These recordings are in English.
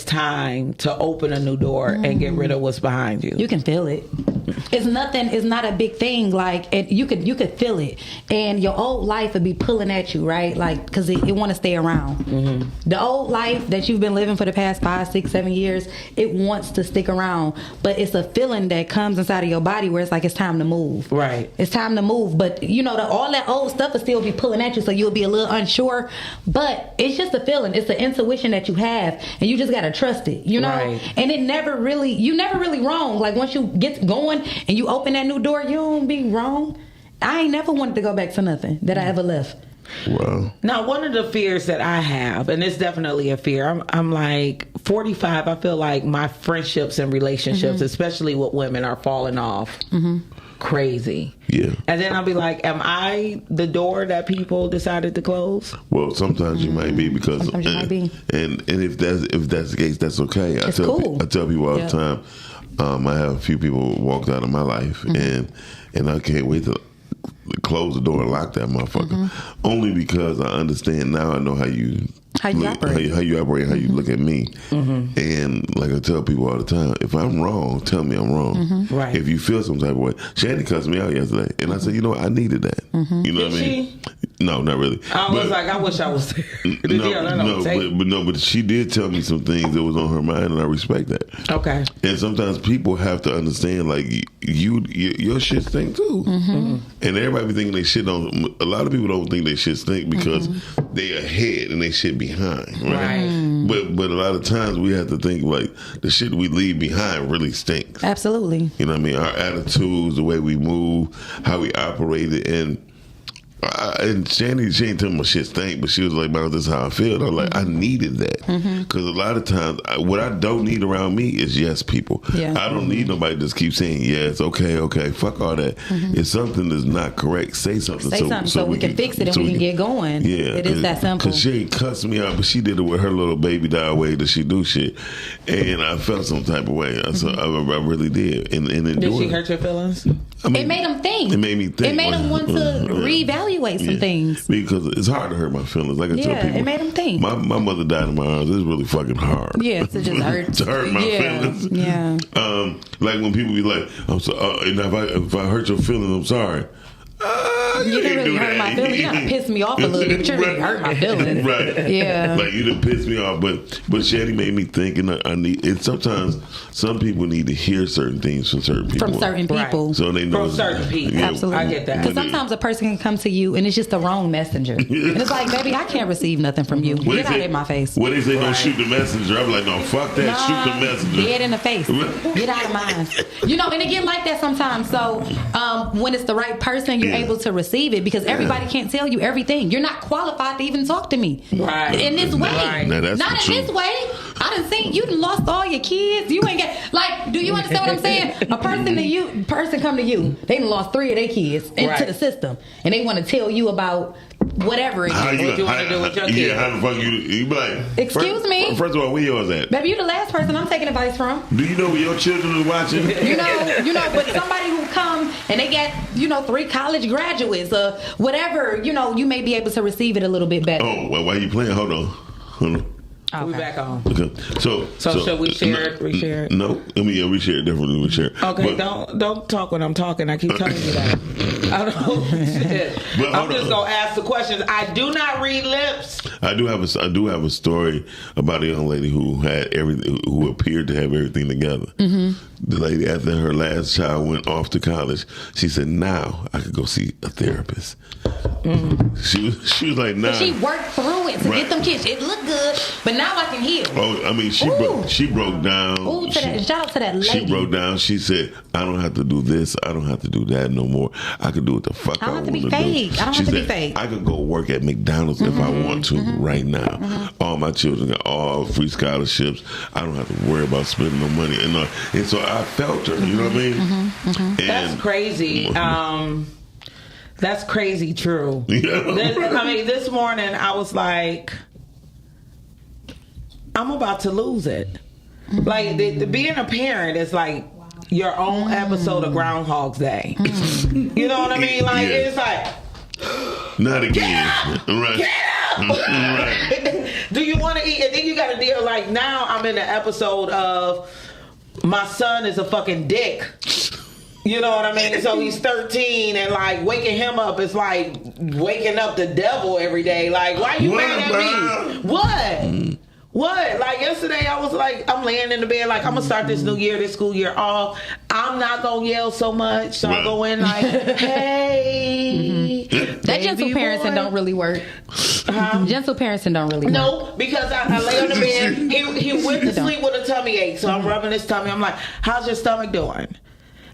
time to open a new door and get rid of what's behind you. You can feel it. It's nothing. It's not a big thing. Like you could feel it, and your old life would be pulling at you, right? Like because it want to stay around. The old life that you've been living for the past 5, 6, 7 years, it wants to stick around. But it's a feeling that comes inside of your body where it's like it's time to move. Right. It's time to move. But you know, all that old stuff will still be pulling at you, so you'll be a little unsure. But it's just a feeling. It's the intuition that you have, and you just gotta trust it. You know, and you never really wrong. Like once you get going and you open that new door, you don't be wrong. I ain't never wanted to go back to nothing that I ever left. Wow. Now, one of the fears that I have, and it's definitely a fear, I'm like 45. I feel like my friendships and relationships, especially with women, are falling off. Crazy. Yeah. And then I'll be like, am I the door that people decided to close? Well, sometimes you might be because Sometimes you might be. And if that's the case, that's okay. It's cool. I tell people all the time. I have a few people walked out of my life, and I can't wait to close the door and lock that motherfucker. Only because I understand now. I know how you operate, how you look at me, and like I tell people all the time, if I'm wrong, tell me I'm wrong. Right. If you feel some type of way, Shandy cussed me out yesterday, and I said, you know what? I needed that. You know what I mean? No, not really. I was like, I wish I was there. But she did tell me some things that was on her mind, and I respect that. Okay. And sometimes people have to understand, like your shit stink too, and everybody be thinking they shit don't. A lot of people don't think they shit stink because they ahead and they shit behind, right? But a lot of times we have to think like the shit we leave behind really stinks. Absolutely. You know what I mean? Our attitudes, the way we move, how we operate, and she ain't telling me my shit stink, but she was like, "Man, this is how I feel." And I'm like, I needed that because a lot of times, what I don't need around me is yes people. Yeah. I don't need nobody to just keep saying yes, okay, fuck all that. If something is not correct, say something. So we can fix it and we can get going. Yeah, it is that simple. Because she ain't cussed me out, but she did it with her little baby doll way that she do shit, and I felt some type of way. I really did. And did she hurt your feelings? I mean, it made them think. It made me think. It made them want to reevaluate some things. Because it's hard to hurt my feelings. Like I tell people, it made them think. My mother died in my arms. It's really fucking hard. Yeah, to just hurt. To hurt my feelings. Yeah. Like when people be like, "I'm so," and if I hurt your feelings, I'm sorry. You didn't really hurt my feelings. You kind of pissed me off a little bit, but you really hurt my feelings. Right. Yeah. Like you done pissed me off, but Shandy made me think, and I need. And sometimes some people need to hear certain things from certain people. Right. So they know from certain people. Yeah, absolutely. I get that. Because sometimes a person can come to you and it's just the wrong messenger, and it's like, baby, I can't receive nothing from you. Get out of my face. When they say don't shoot the messenger, I'm like, no, fuck that. Shoot the messenger. Dead in the face. Get out of mine. You know, and it get like that sometimes. So when it's the right person, you're able to receive it because everybody can't tell you everything. You're not qualified to even talk to me in this way. Right. Now, not in this way. I done seen you done lost all your kids. You ain't get like. Do you understand what I'm saying? A person come to you. They done lost 3 of their kids into the system, and they want to tell you about whatever it is. What you want to do with your kids? Yeah, how the fuck you be like? Excuse me. First of all, where yours at? Baby, you the last person I'm taking advice from. Do you know where your children are watching? You know, but somebody who come and they got 3 college graduates or whatever, you may be able to receive it a little bit better. Oh, well, why you playing? Hold on. Okay. We back on. Okay. So should we share it? Reshare it? No. I mean, we share it definitely. We share it. Okay. But, don't talk when I'm talking. I keep telling you that. I don't. Shit. I'm just gonna ask the questions. I do not read lips. I do have a story about a young lady who had everything, who appeared to have everything together. The lady, after her last child went off to college, she said, "Now I could go see a therapist." She was like, "Nah." But she worked through it to get them kids. It looked good, but now I can heal. Oh, I mean, she broke down. Ooh, shout out to that lady. She broke down. She said, "I don't have to do this. I don't have to do that no more. I can do what the fuck I want to do." I don't have to be fake. I could go work at McDonald's if I want to right now. All my children got all free scholarships. I don't have to worry about spending no money. And so I felt her. You know what I mean? That's crazy. That's crazy true. This morning I was like, I'm about to lose it. Like, being a parent is like your own episode of Groundhog's Day. You know what I mean? Like, it's like, not again. Get up! Right. Get up! Do you want to eat? And then you got to deal, like, now I'm in the episode of my son is a fucking dick. You know what I mean? So he's 13, and like waking him up is like waking up the devil every day. Like, why you mad at me? What? What? Like yesterday, I was like, I'm laying in the bed, like, I'm gonna start this new year, this school year off. I'm not gonna yell so much. So I go in like, hey. That gentle parenting don't really work. Gentle parenting don't really work. No, because I lay on the bed. He went to sleep with a tummy ache. So I'm rubbing his tummy. I'm like, how's your stomach doing?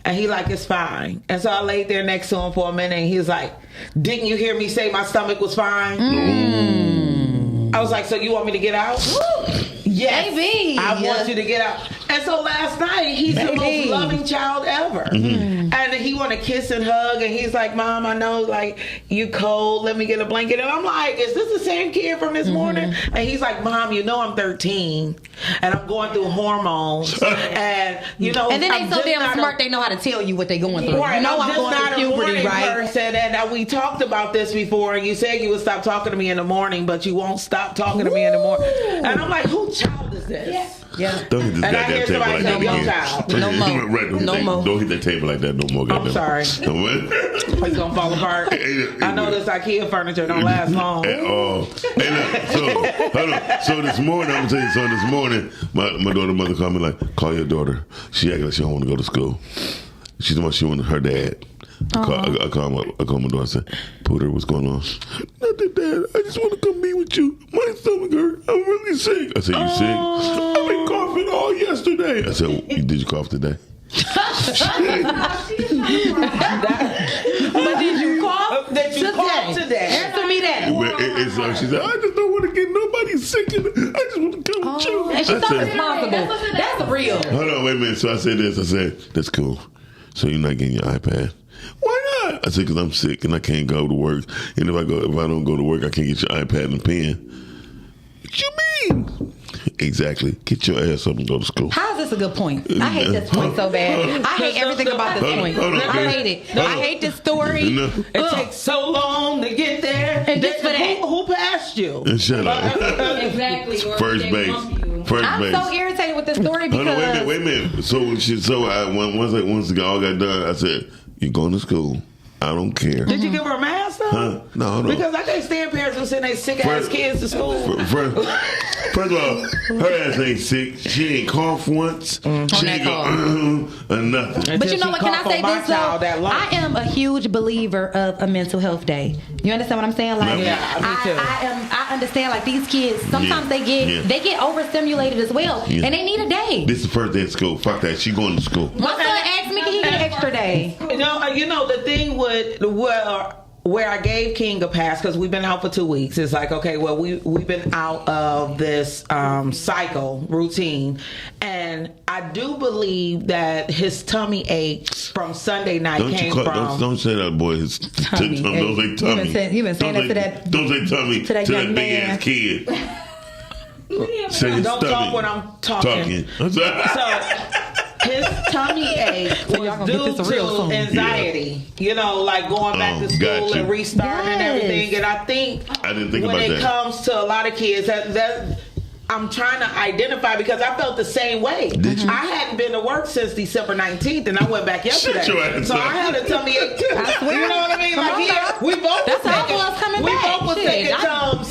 And he like, it's fine. And so I laid there next to him for a minute, and he was like, didn't you hear me say my stomach was fine? I was like, so you want me to get out? Yes. Baby. I want you to get out. And so last night, he's the most loving child ever. And he want to kiss and hug, and he's like, Mom, I know, like, you cold. Let me get a blanket. And I'm like, is this the same kid from this morning? And he's like, Mom, you know I'm 13, and I'm going through hormones. And, you know, and then they so damn smart, they know how to tell you what they're going through. Right, you know, I'm going through puberty, right? Person, and we talked about this before, and you said you would stop talking to me in the morning, but you won't stop talking to me in the morning. And I'm like, whose child is this? Yeah. Don't hit this goddamn table like that again. No more. No more. Don't hit that table like that no more. I'm sorry. It's gonna fall apart. I know this IKEA furniture don't last long. At all. Hey, look, so hold on. So this morning, I'm gonna tell you. So this morning, my daughter's mother called me like, call your daughter. She acting like she don't want to go to school. She's the one she wanted her dad. I called my daughter and said, Pooter, what's going on? Nothing, Dad. I just want to come be with you. My stomach hurt. I'm really sick. I said, you sick? I've been coughing all yesterday. I said, did you cough today? But did you cough? Did you cough today? Answer me that. She said, I just don't want to get nobody sick. I just want to come with you. And she's so responsible. That's real. Hold on, wait a minute. So I said this. I said, that's cool. So you're not getting your iPad? Why not? I said, because I'm sick and I can't go to work. And if I don't go to work, I can't get your iPad and a pen. What you mean? Exactly. Get your ass up and go to school. How is this a good point? I hate this point so bad. I hate everything about this point. I hate it. I hate this story. It takes so long to get there. And just for that. Who passed you? And shut up. Exactly. First base. I'm so irritated with this story because. Hold on, wait a minute. So once it all got done, I said, you're going to school. I don't care. Did you give her a mask though? Huh? No. Because I can't stand parents who send their sick ass kids to school. First of all, her ass ain't sick. She ain't coughed once. She ain't go or nothing. But you know what? Can I say this though? I am a huge believer of a mental health day. You understand what I'm saying? Like, yeah, me too. I understand. Like these kids, sometimes they get overstimulated as well, and they need a day. This is the first day of school. Fuck that. She going to school. My son asked me, can he get an extra day? You know the thing with where I gave King a pass, because we've been out for 2 weeks. It's like, okay, well, we've been out of this cycle routine, and I do believe that his tummy ache from Sunday night Don't say that, boy. His tummy. Don't say tummy. You've been saying that to that. Don't say tummy to that big ass kid. Say don't talk when I'm talking. So his tummy ache was due to anxiety. Yeah. You know, like going back to school and restarting and everything. And I didn't think when it comes to a lot of kids, that I'm trying to identify, because I felt the same way. I hadn't been to work since December 19th, and I went back yesterday. So I had a tummy ache too. You know what I mean? Like, we both was taking Tums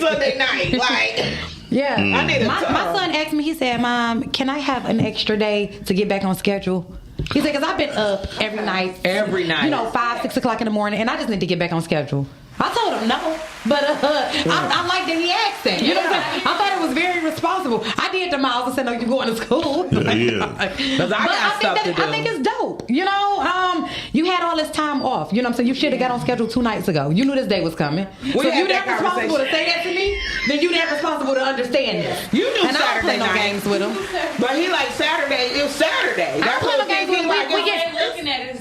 Sunday night. Like, yeah, I need my son asked me, he said, Mom, can I have an extra day to get back on schedule? He said, because I've been up every night. You know, 5, 6 o'clock in the morning, and I just need to get back on schedule. I told him no, but I like that he asked that. You know what I'm saying? I thought it was very responsible. I did the miles and said, no, you're going to school. Because I got stuff to do. I think it's dope. You know, you had all this time off. You know what I'm saying? You should have got on schedule 2 nights ago. You knew this day was coming. So if you that responsible to say that to me, then you that responsible to understand this. You knew and Saturday I don't play no games with him. But he like Saturday. It was Saturday. I don't play no games with him.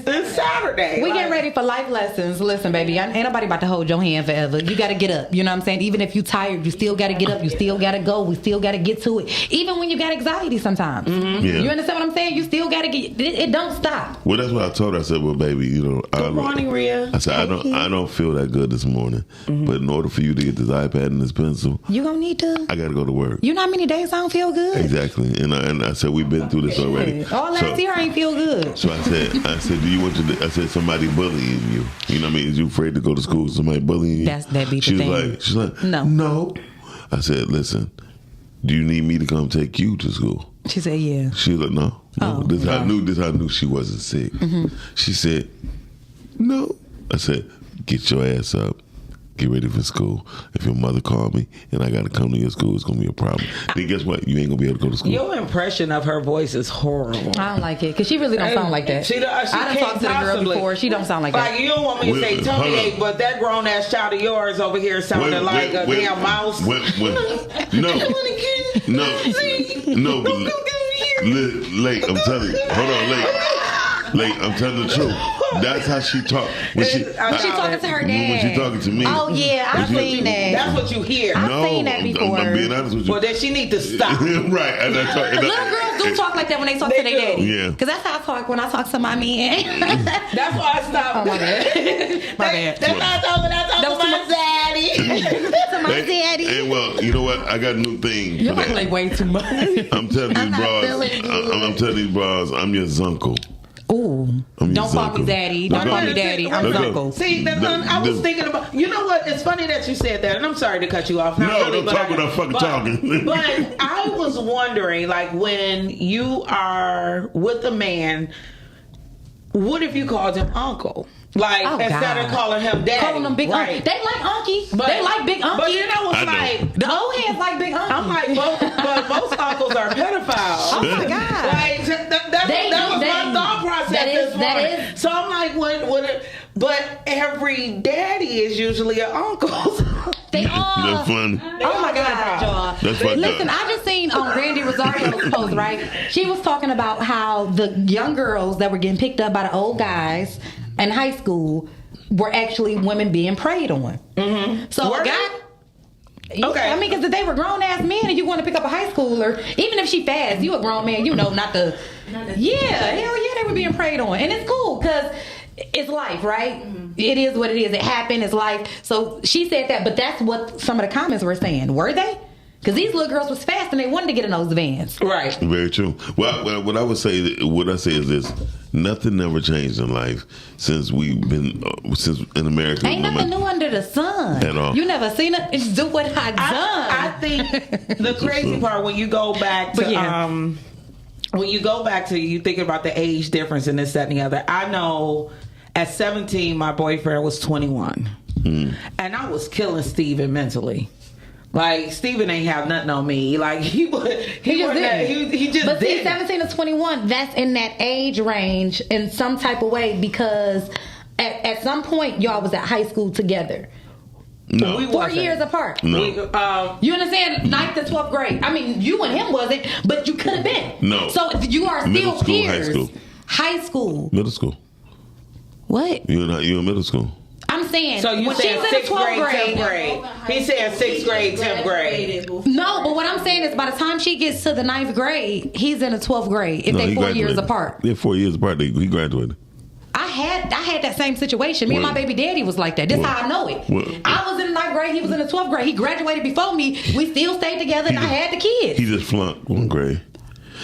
It's Saturday. birthday. We get ready for life lessons. Listen, baby, ain't nobody about to hold your hand forever. You got to get up. You know what I'm saying? Even if you're tired, you still got to get up. You still got to go. We still got to get to it. Even when you got anxiety sometimes. Mm-hmm. Yeah. You understand what I'm saying? You still got to get it. Don't stop. Well, that's what I told her. I said, well, baby, you know. Good morning, Rhea. I said, I don't feel that good this morning. Mm-hmm. But in order for you to get this iPad and this pencil, you going to need to. I got to go to work. You know how many days I don't feel good? Exactly. And I said, we've been through this already. All last year I ain't feel good. So I said, do you want to, I said, somebody bullying you. You know what I mean? Is you afraid to go to school? Somebody bullying you? That be the thing. She's like, no. I said, listen, do you need me to come take you to school? She said, yeah. She was like, no. This how I knew she wasn't sick. Mm-hmm. She said, no. I said, get your ass up. Get ready for school. If your mother called me and I got to come to your school, it's going to be a problem. Then guess what? You ain't going to be able to go to school. Your impression of her voice is horrible. I don't like it because she really don't sound like that. She I done talked to the girl before. She don't sound like that. Like, you don't want me to say tummy ache, but that grown-ass child of yours over here sounded like a damn mouse. No. Lake, I'm telling you. Hold on, Lake, I'm telling the truth. That's how she talk. When she talking to her dad. When she talking to me. Oh, yeah, I've seen that. That's what you hear. I've seen that before. I'm being honest with you. Well, then she need to stop. Right. And little girls do talk like that when they talk to their daddy. Yeah. Because that's how I talk when I talk to my man. That's why I stopped. Oh, my bad. My bad. That's how I talk when I talk to my daddy. To my daddy. And well, you know what? I got a new thing. You're like way too much. I'm telling these bras, I'm your zuncle. Ooh. Don't call me daddy. Don't call me daddy. I'm Zuncle. See, I was thinking about, you know what? It's funny that you said that, and I'm sorry to cut you off. Don't talk without fucking talking. But I was wondering, like, when you are with a man, what if you called him uncle? Like, instead of calling him daddy. Calling him big uncle. They like unky. They like big unky. But you know what's like? The old heads like big unky. I'm like, but most uncles are pedophiles. Oh my God. Like, that was my thought process this morning. So I'm like, but every daddy is usually an uncle. They are. That's funny. Oh my God, y'all. That's funny. Listen, I just seen Randy Rosario's post, right? She was talking about how the young girls that were getting picked up by the old guys in high school were actually women being preyed on. Mm-hmm. So a guy, okay. I mean, because they were grown ass men, and you want to pick up a high schooler, even if she fast, you a grown man, you know, not the. Yeah, hell yeah, they were being preyed on, and it's cool because it's life, right? Mm-hmm. It is what it is. It happened. It's life. So she said that, but that's what some of the comments were saying. Were they? Because these little girls was fast and they wanted to get in those vans. Right. Very true. Well, what I say is this: nothing never changed in life since we've been since in America. Ain't nothing new under the sun at all. You never seen it. It's do what I done. I think the crazy part when you go back to when you go back to you thinking about the age difference and this, that, and the other. I know at 17 my boyfriend was 21, and I was killing Steven mentally. Like, Steven ain't have nothing on me. Like, he just did. But see, 17 to 21, that's in that age range in some type of way because at some point y'all was at high school together. No. We 4 years apart. No. You understand? 9th to 12th grade. I mean, you and him wasn't, but you could have been. No. So you are still peers. High school. Middle school. What? You in middle school. I'm saying, so you when saying she's in the 12th grade, 10th grade. He's saying 6th grade, 10th grade. No, but what I'm saying is by the time she gets to the 9th grade, he's in the 12th grade. If they 4 years apart. They're 4 years apart. He graduated. I had that same situation. Me and my baby daddy was like that. This is how I know it. I was in the 9th grade. He was in the 12th grade. He graduated before me. We still stayed together, and I had the kids. He just flunked one grade.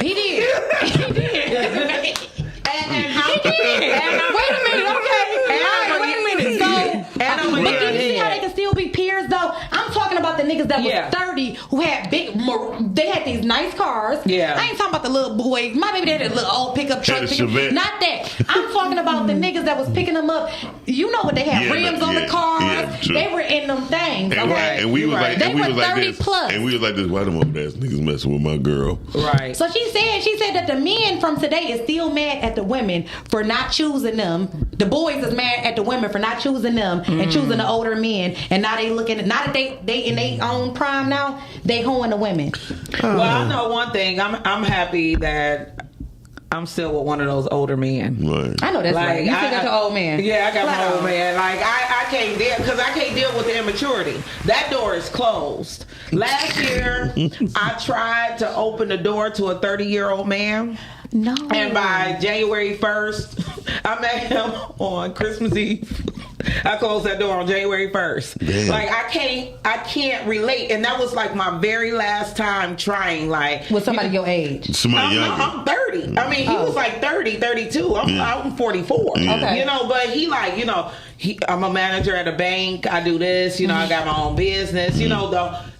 He did. He did. And how? He did. Wait a minute. Okay. Wait a minute. So, but do you see how they can still be peers though? I'm talking about the niggas that was 30 who had they had these nice cars. Yeah. I ain't talking about the little boys. My baby had a little old pickup truck. Not that. I'm talking about the niggas that was picking them up. You know what they had? Rims on the cars. Yeah, they were in them things. And we was like, they were 30 plus. And we was like this. Why them old ass niggas messing with my girl? Right. So she said that the men from today is still mad at the women for not choosing them. The boys is mad at the women for not choosing them and choosing the older men. And now they looking at, now that they in their own prime now, they hoeing the women. Well, I know one thing. I'm happy that I'm still with one of those older men. Right. I know that's Like, right. You still got your old man. Yeah, I got Flat my old out. man. Like, I can't deal, because I can't deal with the immaturity. That door is closed. Last year, I tried to open the door to a 30-year-old man. No. And by January 1st, I met him on Christmas Eve. I closed that door on January 1st. Damn. Like, I can't relate. And that was like my very last time trying, like, with somebody your age. Somebody younger. I'm 30. I mean, he was like 30, 32. I'm 44. Yeah. Okay. You know, but he like, you know, I'm a manager at a bank. I do this, you know, I got my own business. You know,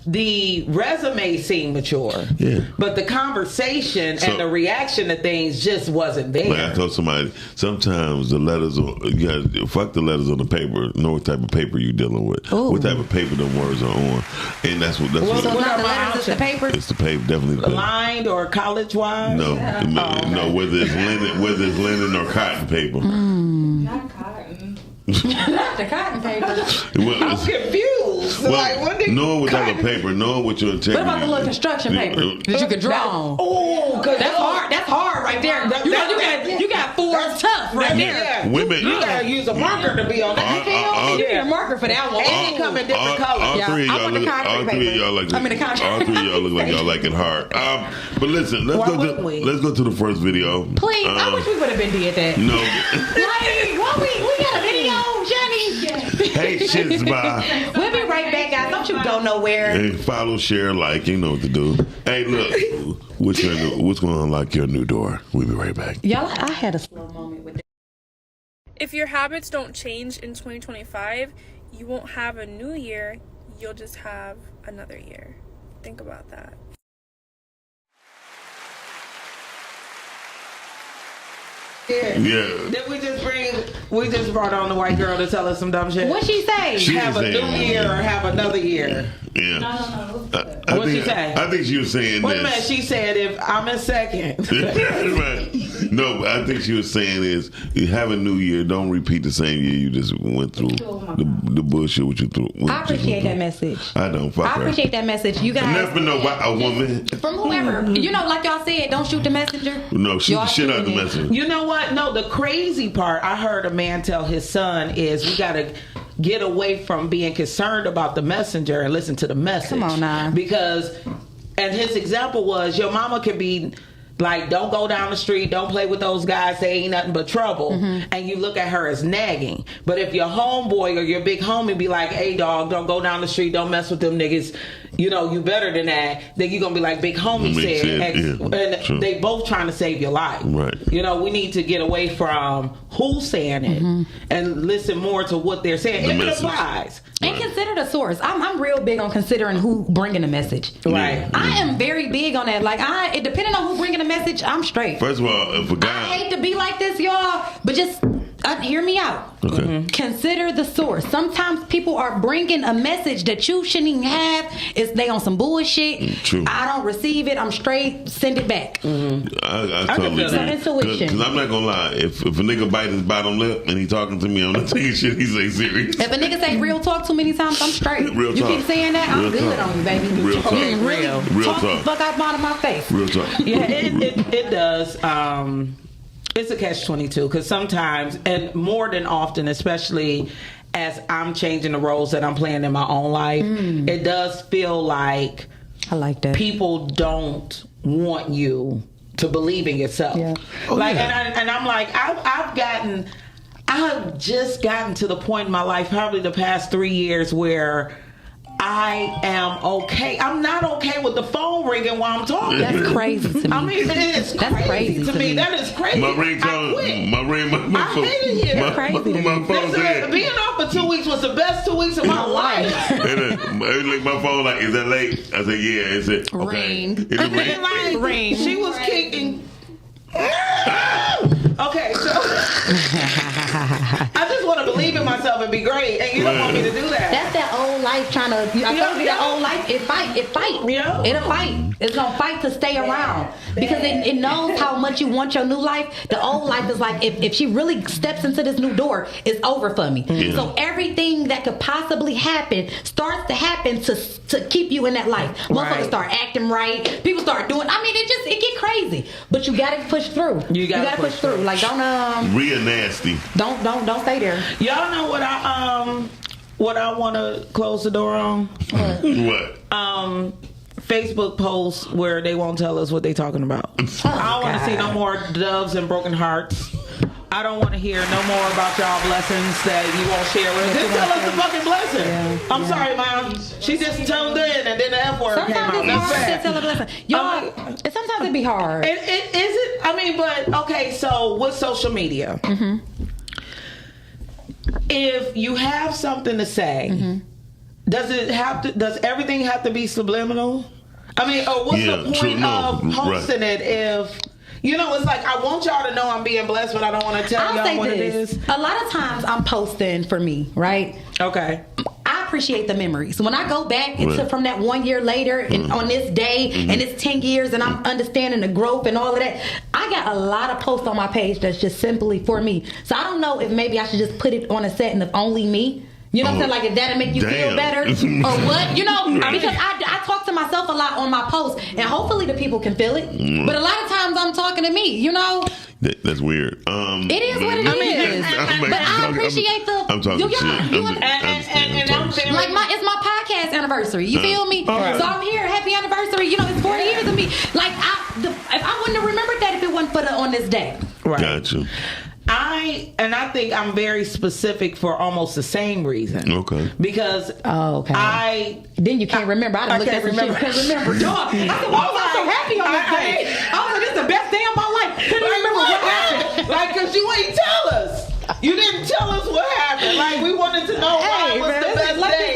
the resume seemed mature. Yeah. But the conversation So- and the reaction to things just wasn't there. Like I told somebody, sometimes the letters, you gotta fuck the letters on the paper. Know what type of paper you're dealing with. Ooh. What type of paper the words are on, and that's what. So What it's not are the my letters, it's the paper. It's the paper, definitely the paper. Lined or college wise? No, no, whether it's linen or cotton paper. Not cotton. Not the cotton paper. Well, I'm it's- confused. like, what did knowing what type of paper, knowing what your integrity. What about the little construction paper that you could draw on? Oh, That's hard. That's hard right there. You got four tough right there. Yeah. Women- You gotta use a marker to be on that. You need a marker for that one. And they come in different colors. All Yeah, three of I y'all want the look. concrete All three of paper. y'all like. I mean the concrete. All three of y'all look like y'all like it hard. But listen, Why wouldn't we? let's go to the first video. Please, I wish we would have been did that. No. Like, what we got a video, Johnny? Hey, shit's by. We'll be right back, guys. Don't you go nowhere. Hey, follow, share, like. You know what to do. Hey, look. What's going to unlock your new door? We'll be right back. Y'all, I had a slow moment with that. If your habits don't change in 2025, you won't have a new year. You'll just have another year. Think about that. Yeah. Did we just brought on the white girl to tell us some dumb shit? What she say? She Have a didn't say new it. year or have another year? Yeah. I What'd think, she say? I think she was saying Wait a this. minute, she said if I'm in second. Right. No, but I think she was saying is you have a new year. Don't repeat the same year you just went through. The bullshit what you threw. I appreciate that message. I don't. Fuck I her. appreciate that message. You guys. Never been a woman. From whoever. You know, like y'all said, don't shoot the messenger. No, shoot Y'all the shit out the shooting it. messenger. You know what? No, the crazy part I heard a man tell his son is we gotta get away from being concerned about the messenger and listen to the message. Come on now. Because, and his example was your mama can be like, don't go down the street, don't play with those guys, they ain't nothing but trouble. And you look at her as nagging. But if your homeboy or your big homie be like, hey dog, don't go down the street, don't mess with them niggas, you know, you better than that, then you're gonna be like big homie Makes said. sense, yeah, And true. they both trying to save your life. Right. You know, we need to get away from who's saying it and listen more to what they're saying. The If message. it applies. And consider the source. I'm real big on considering who bringing the message. Right. I am very big on that. Like depending on who bringing the message, I'm straight. First of all, if a I guy. hate to be like this, y'all, but just hear me out. Okay. Consider the source. Sometimes people are bringing a message that you shouldn't even have. It's they on some bullshit. True. I don't receive it. I'm straight. Send it back. I can totally feel that. agree. Intuition. Because I'm not gonna lie. If a nigga bite his bottom lip and he talking to me, I'm not taking shit he say serious. If a nigga say real talk too many times, I'm straight. Real you talk. keep saying that, I'm Real good talk. on you, baby. Real talk. You really Real talk the talk. fuck out of my face. Real talk. Yeah, it does. It's a catch-22 because sometimes, and more than often, especially as I'm changing the roles that I'm playing in my own life, it does feel like I like that. people don't want you to believe in yourself. Yeah. Like, yeah. and I'm like, I've just gotten to the point in my life, probably the past 3 years, where I am okay. I'm not okay with the phone ringing while I'm talking. That's crazy to me. I mean, it's That's crazy to me. That is crazy. My I ringtone, quit. my I phone, hated it. my, Crazy to me. my phone Listen, said, being off for 2 weeks was the best 2 weeks of my life. and like my phone like, is that late? I said, yeah. It said, okay. Ring. It And ring. then, like, Ring. she was kicking. Okay, so I just want to believe in myself and be great, and you don't want me to do that. That's that old life trying to. I told you that old life. It fight. Yeah. It'll fight. It's gonna fight to stay around because it knows how much you want your new life. The old life is like if she really steps into this new door, it's over for me. Yeah. So everything that could possibly happen starts to happen to keep you in that life. Motherfuckers Right. start acting right. People start doing. I mean, it get crazy. easy, but you gotta push through. You gotta push through. Like don't real nasty. Don't stay there. Y'all know what I want to close the door on? What? Facebook posts where they won't tell us what they talking about. I don't want to see no more doves and broken hearts. I don't want to hear no more about y'all blessings that you won't share with us. Just tell us the fucking blessing. Yeah. I'm sorry, Mom. She just tuned in and then the F word came out. Sometimes it's hard to tell a blessing. Y'all, sometimes it be hard. Is it? I mean, but okay, so with social media, if you have something to say, does everything have to be subliminal? I mean, or what's the point of posting it if... You know, it's like, I want y'all to know I'm being blessed, but I don't want to tell y'all what it is. A lot of times I'm posting for me, right? Okay. I appreciate the memories. When I go back from that 1 year later and on this day and it's 10 years and I'm understanding the growth and all of that, I got a lot of posts on my page that's just simply for me. So I don't know if maybe I should just put it on a setting of only me. You know what I'm saying? Like if that'll make you feel better or what? You know, because I talk to myself a lot on my posts and hopefully the people can feel it. But a lot of times I'm talking to me, you know? That's weird. It is what it is. But I appreciate I'm talking shit. It's my podcast anniversary. You feel me? So I'm here. Happy anniversary. You know, it's 40 years of me. Like, if I wouldn't have remembered that if it wasn't for on this day. Right. Gotcha. I think I'm very specific for almost the same reason. Okay. Because then you can't remember. I can't remember. Dog. I said, why was I so happy on this day? I was like, this is the best day of my life. Couldn't remember what happened. Like, because you ain't tell us. You didn't tell us what happened. Like, we wanted to know why it was the best day.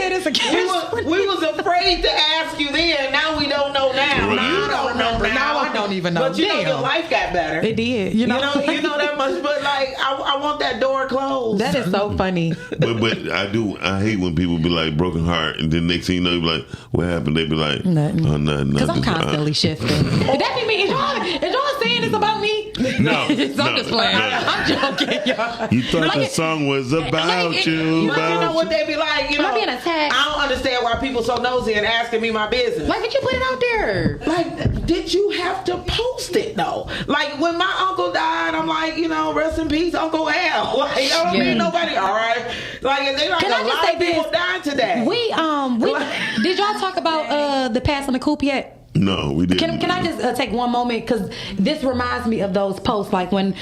We was afraid to ask you then. Now we don't know now. Right. You don't know now. Now I don't even know. But you know your life got better. It did. You know that much. But like, I want that door closed. That is so funny. But I hate when people be like broken heart, and then next thing you know, you be like, what happened? They be like, nothing. Oh, nothing. Because I'm constantly shifting. That be me. Is y'all saying this about me? No. I'm just playing. I'm joking, y'all. You thought the song was about you. But you know what they be like? You know, being attacked. I don't understand why people so nosy and asking me my business. Why did you put it out there? Like, did you have to post it though? Like when my uncle died, I'm like, rest in peace, Uncle Al. Like, I don't need nobody. All right. Like, and they like a lot of people dying today. We did y'all talk about the passing of Coop yet? No, we didn't. Can I just take one moment, because this reminds me of those posts. Like when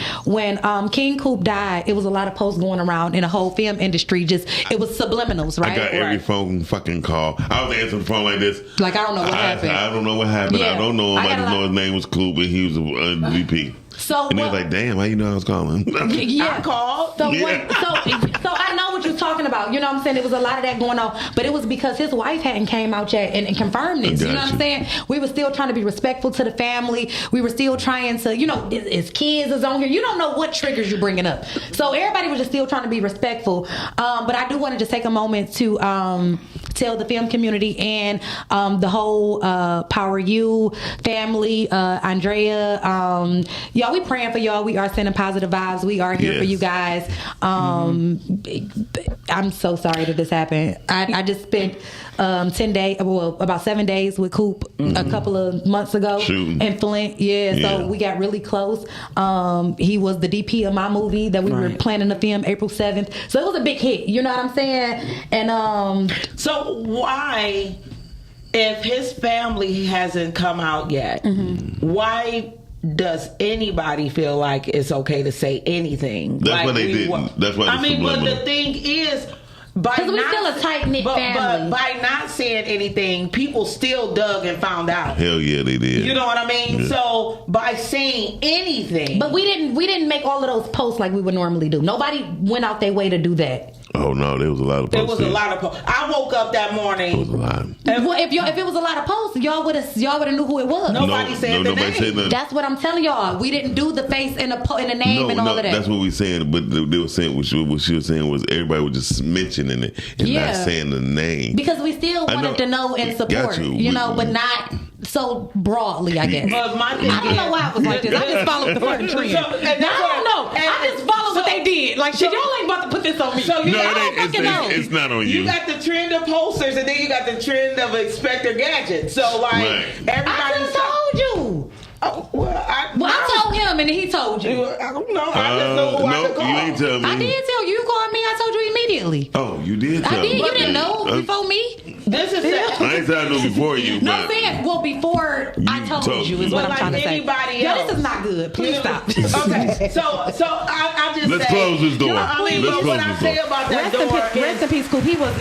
King Coop died, it was a lot of posts going around in the whole film industry. It was subliminals, right? I got every phone fucking call. I was answering the phone like this. Like, I don't know what happened. I don't know what happened. Yeah. I don't know him. I just know his name was Coop and he was a VP. And they was like, damn, how you know I was calling? Yeah. I called. So I know what you're talking about. You know what I'm saying? There was a lot of that going on. But it was because his wife hadn't came out yet and confirmed this. You know what I'm saying? We were still trying to be respectful to the family. We were still trying to, his kids is on here. You don't know what triggers you're bringing up. So everybody was just still trying to be respectful. But I do want to just take a moment to tell the film community and the whole Power U family, Andrea, y'all, we praying for y'all. We are sending positive vibes. We are here for you guys. I'm so sorry that this happened. I just spent 10 days, about 7 days with Coop a couple of months ago in Flint. So we got really close. He was the DP of my movie that we were planning to film April 7th. So it was a big hit. You know what I'm saying? And so why, if his family hasn't come out yet, why does anybody feel like it's okay to say anything? That's why they didn't. That's why. I mean, but the thing is, because we still a tight-knit family. But by not saying anything, people still dug and found out. Hell yeah, they did. You know what I mean? Yeah. So by saying anything, but we didn't make all of those posts like we would normally do. Nobody went out their way to do that. Oh no, there was a lot of posts. There was a lot of posts. I woke up that morning. It was a lot. If it was a lot of posts, y'all would have knew who it was. Nobody said the name. That's what I'm telling y'all. We didn't do the face and the name and all of that. That's what we saying. But they were saying what she was saying was everybody was just mentioning it and not saying the name, because we still wanted to know and support. But not so broadly, I guess. But my thing I don't know why it was like this. I just followed the fucking trend. I don't know. I just followed what they did. Like, shit, y'all ain't about to put this on me. So it's not on you. You got the trend of posters, and then you got the trend of Inspector Gadget. So, like, everybody I just told you. Oh, well, and he told you. I don't know. I just know who I could call. You ain't tell me. I did tell you. You called me. I told you immediately. Oh, you did tell I did. me. You didn't know before me. This is I ain't said I know before you. No, but saying before I told you is what I'm trying to say. Yeah, this is not good. Please stop. Okay, so I just let's say, close this door. I mean, Let's but what I say about that door rest in peace, Coop. He was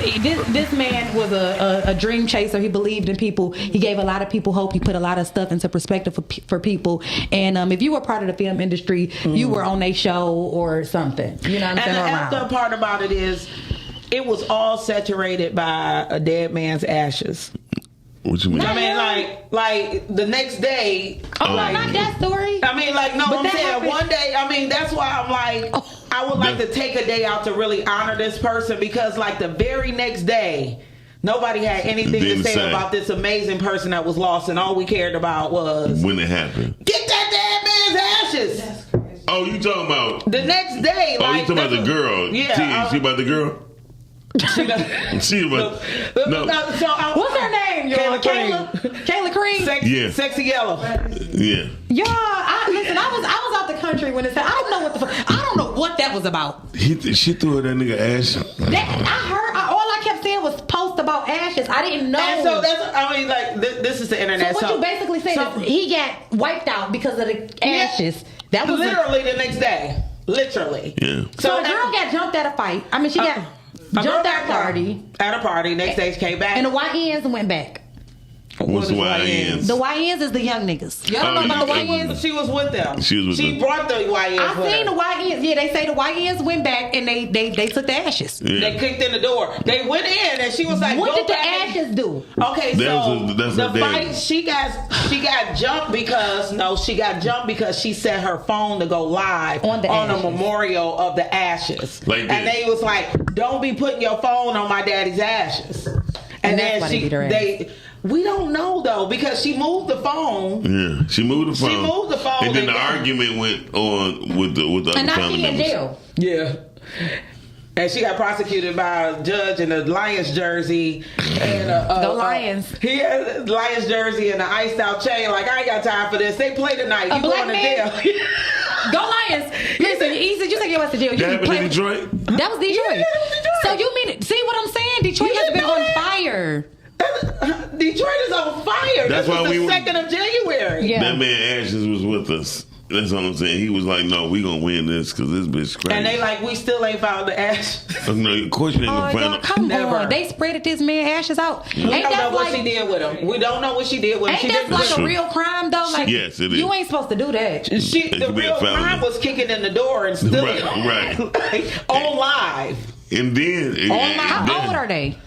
this man was a dream chaser. He believed in people. He gave a lot of people hope. He put a lot of stuff into perspective for people. And if you were part of the film industry, you were on a show or something. You know what I'm saying? And the other part about it is, it was all saturated by a dead man's ashes. What you mean? I mean, like the next day. Oh, like, not that story. I mean, like, no, But I'm saying happened. one day. I mean, that's why I'm like, I would like to take a day out to really honor this person, because, like, the very next day, nobody had anything to say about this amazing person that was lost, and all we cared about was when it happened. Get that dead man's ashes. Oh, you talking about the next day? Oh, like, you talking about the girl? Yeah, she about the girl. She about no. What's her name? Kayla Cream. Sexy Yellow. Yeah. Y'all, I was out the country when it said. I don't know what the fuck. I don't know what that was about. She threw her that nigga ash. All I kept saying was post about ashes. I didn't know. And so that's, I mean, like, this is the internet. So what you basically saying is he got wiped out because of the ashes. That was literally the next day. Literally. Yeah. So the girl got jumped at a fight. I mean, she got jumped at a party. At a party. Next day she came back. And the YNs went back. What's the YNs? The YNs is the young niggas. Y'all don't know about the YNs? She was with them. She brought the YNs. I seen the YNs. Yeah, they say the YNs went back and they took the ashes. Yeah. They kicked in the door. They went in and she was like, "What did the ashes do?" Okay, so that's the fight, she got jumped because she set her phone to go live on the memorial of the ashes. Like and they was like, "Don't be putting your phone on my daddy's ashes." And then we don't know though, because she moved the phone. Yeah, she moved the phone. And then the argument went on with the other family members. And now she in jail. Yeah. And she got prosecuted by a judge in a Lions jersey. And the Lions. He had a Lions jersey and an iced out chain. Like, I ain't got time for this. They play tonight. You going to jail. Go Lions. Listen, he said you take your ass to jail. That happened in Detroit? That was Detroit. Yeah, that was Detroit. So you mean, see what I'm saying? Detroit has been on fire. Detroit is on fire. That's why the 2nd of January. Yeah. That man Ashes was with us. That's what I'm saying. He was like, "No, we gonna win this because this bitch crazy." And they like, we still ain't found the ashes. No, of course you ain't gonna find them. Come on, they spreaded this man ashes out. We don't know what she did with him. We don't know what she did with him. Ain't that like a real crime though? Like, yes, it is. You ain't supposed to do that. The real crime was kicking in the door and stealing right. on live. And then how old are they?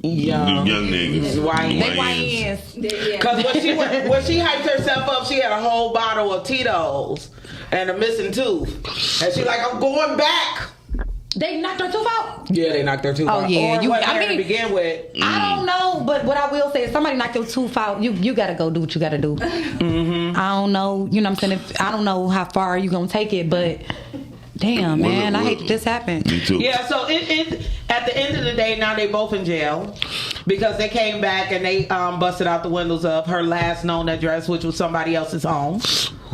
Young niggas. YNs. Because when she hyped herself up, she had a whole bottle of Tito's and a missing tooth. And she like, I'm going back. They knocked her tooth out? Yeah, they knocked her tooth out. Oh, yeah. To begin with. I don't know, but what I will say is somebody knocked your tooth out, you got to go do what you got to do. Mm-hmm. I don't know. You know what I'm saying? I don't know how far you going to take it, but... Damn, man, I hate that this happened. Me too. Yeah, so it at the end of the day, now they both in jail because they came back and they busted out the windows of her last known address, which was somebody else's home.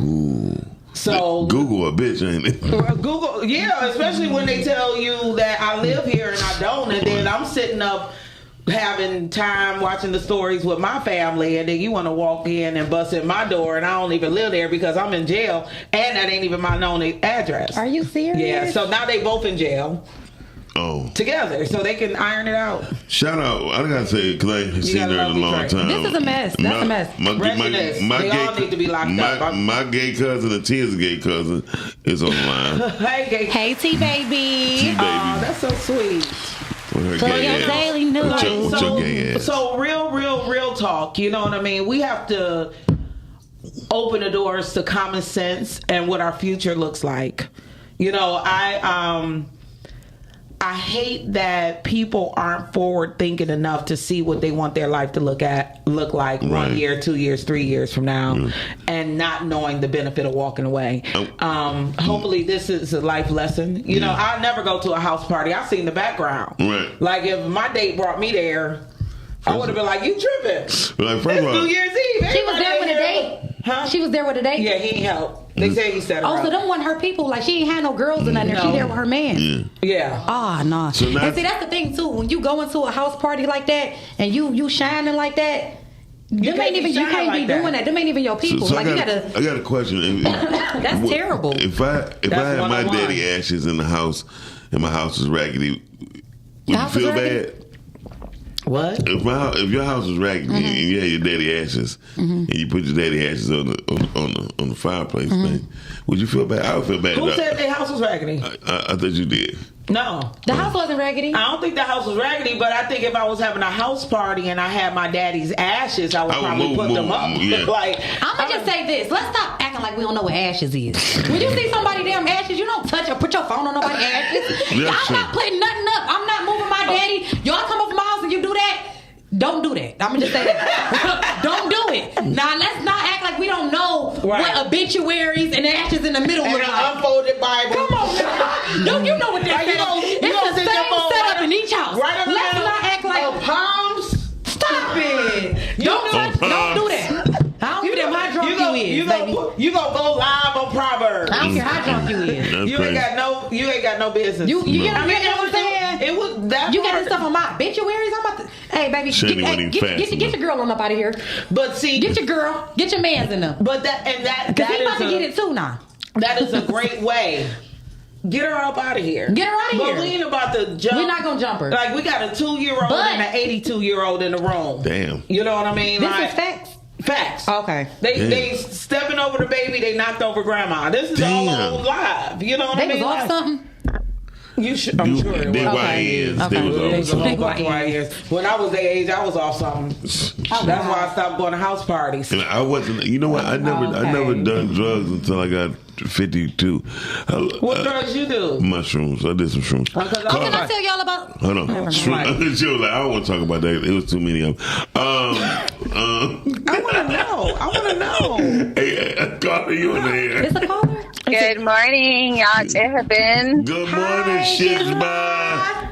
Ooh. So Google a bitch, ain't it? Google, yeah, especially when they tell you that I live here and I don't, and then I'm sitting up having time watching the stories with my family, and then you want to walk in and bust in my door and I don't even live there because I'm in jail and that ain't even my known address. Are you serious? Yeah, so now they both in jail together so they can iron it out. Shout out, I gotta say, because I ain't seen her in a long time. This is a mess. That's a mess. They all need to be locked up. My gay cousin and Tia's gay cousin is on the line. Hey T baby. Oh, that's so sweet. For your daily news. So real talk, you know what I mean? We have to open the doors to common sense and what our future looks like. You know, I hate that people aren't forward thinking enough to see what they want their life to look like 1 year, 2 years, 3 years from now, and not knowing the benefit of walking away. Hopefully this is a life lesson. You know, I never go to a house party. I've seen the background. Right. Like if my date brought me there, I would have been like, you tripping. Like, first of all, New Year's Eve. She was there with a date. Huh? She was there with a date? Yeah, he ain't help. They say he set her up. So them wasn't her people. Like, she ain't had no girls or nothing. She there with her man. Yeah. Ah, no. So and see, that's the thing, too. When you go into a house party like that and you shining like that, you can't be doing that. Them ain't even your people. So like, I got a question. That's terrible. If I had my daddy ashes in the house and my house was raggedy, would you feel bad? What? If your house was raggedy and you had your daddy ashes and you put your daddy ashes on the fireplace thing, would you feel bad? I would feel bad. Who said their house was raggedy? I thought you did. No. The house wasn't raggedy. I don't think the house was raggedy, but I think if I was having a house party and I had my daddy's ashes, I would probably put them up. Yeah. Like, I'm gonna just say this. Let's stop acting like we don't know what ashes is. When you see somebody damn ashes, you don't touch or put your phone on nobody's ashes. I'm not putting nothing up. I'm not moving my daddy. Y'all come up from my house and you do that. Don't do that. I'm gonna just say that. Don't do it. Now let's not act like we don't know what obituaries and ashes in the middle and look an like. Unfolded Bible. Come on, now. Don't you know what that setup? It's the same setup in each house. Right. Let's not act like palms. Stop it. Don't do that. I don't give a damn how drunk you is, baby. You gonna go live on Proverbs. I don't care how drunk you is. You ain't got no business. You get what I'm saying? It was that. You got this stuff on my obituaries. I'm about to. Hey, baby, get your girl on up out of here. But see, get your girl, get your man's in them. But that because he about to get it too now. That is a great way. Get her up out of here. Get her out of here. But we ain't about to jump. We're not gonna jump her. Like, we got a 2-year-old and an 82-year-old in the room. Damn. You know what I mean? This is facts. Facts. Okay. They stepping over the baby. They knocked over grandma. This is all on live. You know what I mean? They was off something. You should. I'm sure it was. YNs. They was off YNs. When I was their age, I was off something. That's why I stopped going to house parties. And I wasn't. You know what? I never done drugs until I got 52. What drugs you do? Mushrooms. I did some shrooms. Can I tell y'all about? Hold on. She was like, I don't want to talk about that. It was too many of them. I want to know. Hey, caller, you in there? It's a caller. Good morning, Aunt Evan. Good morning, Shizma.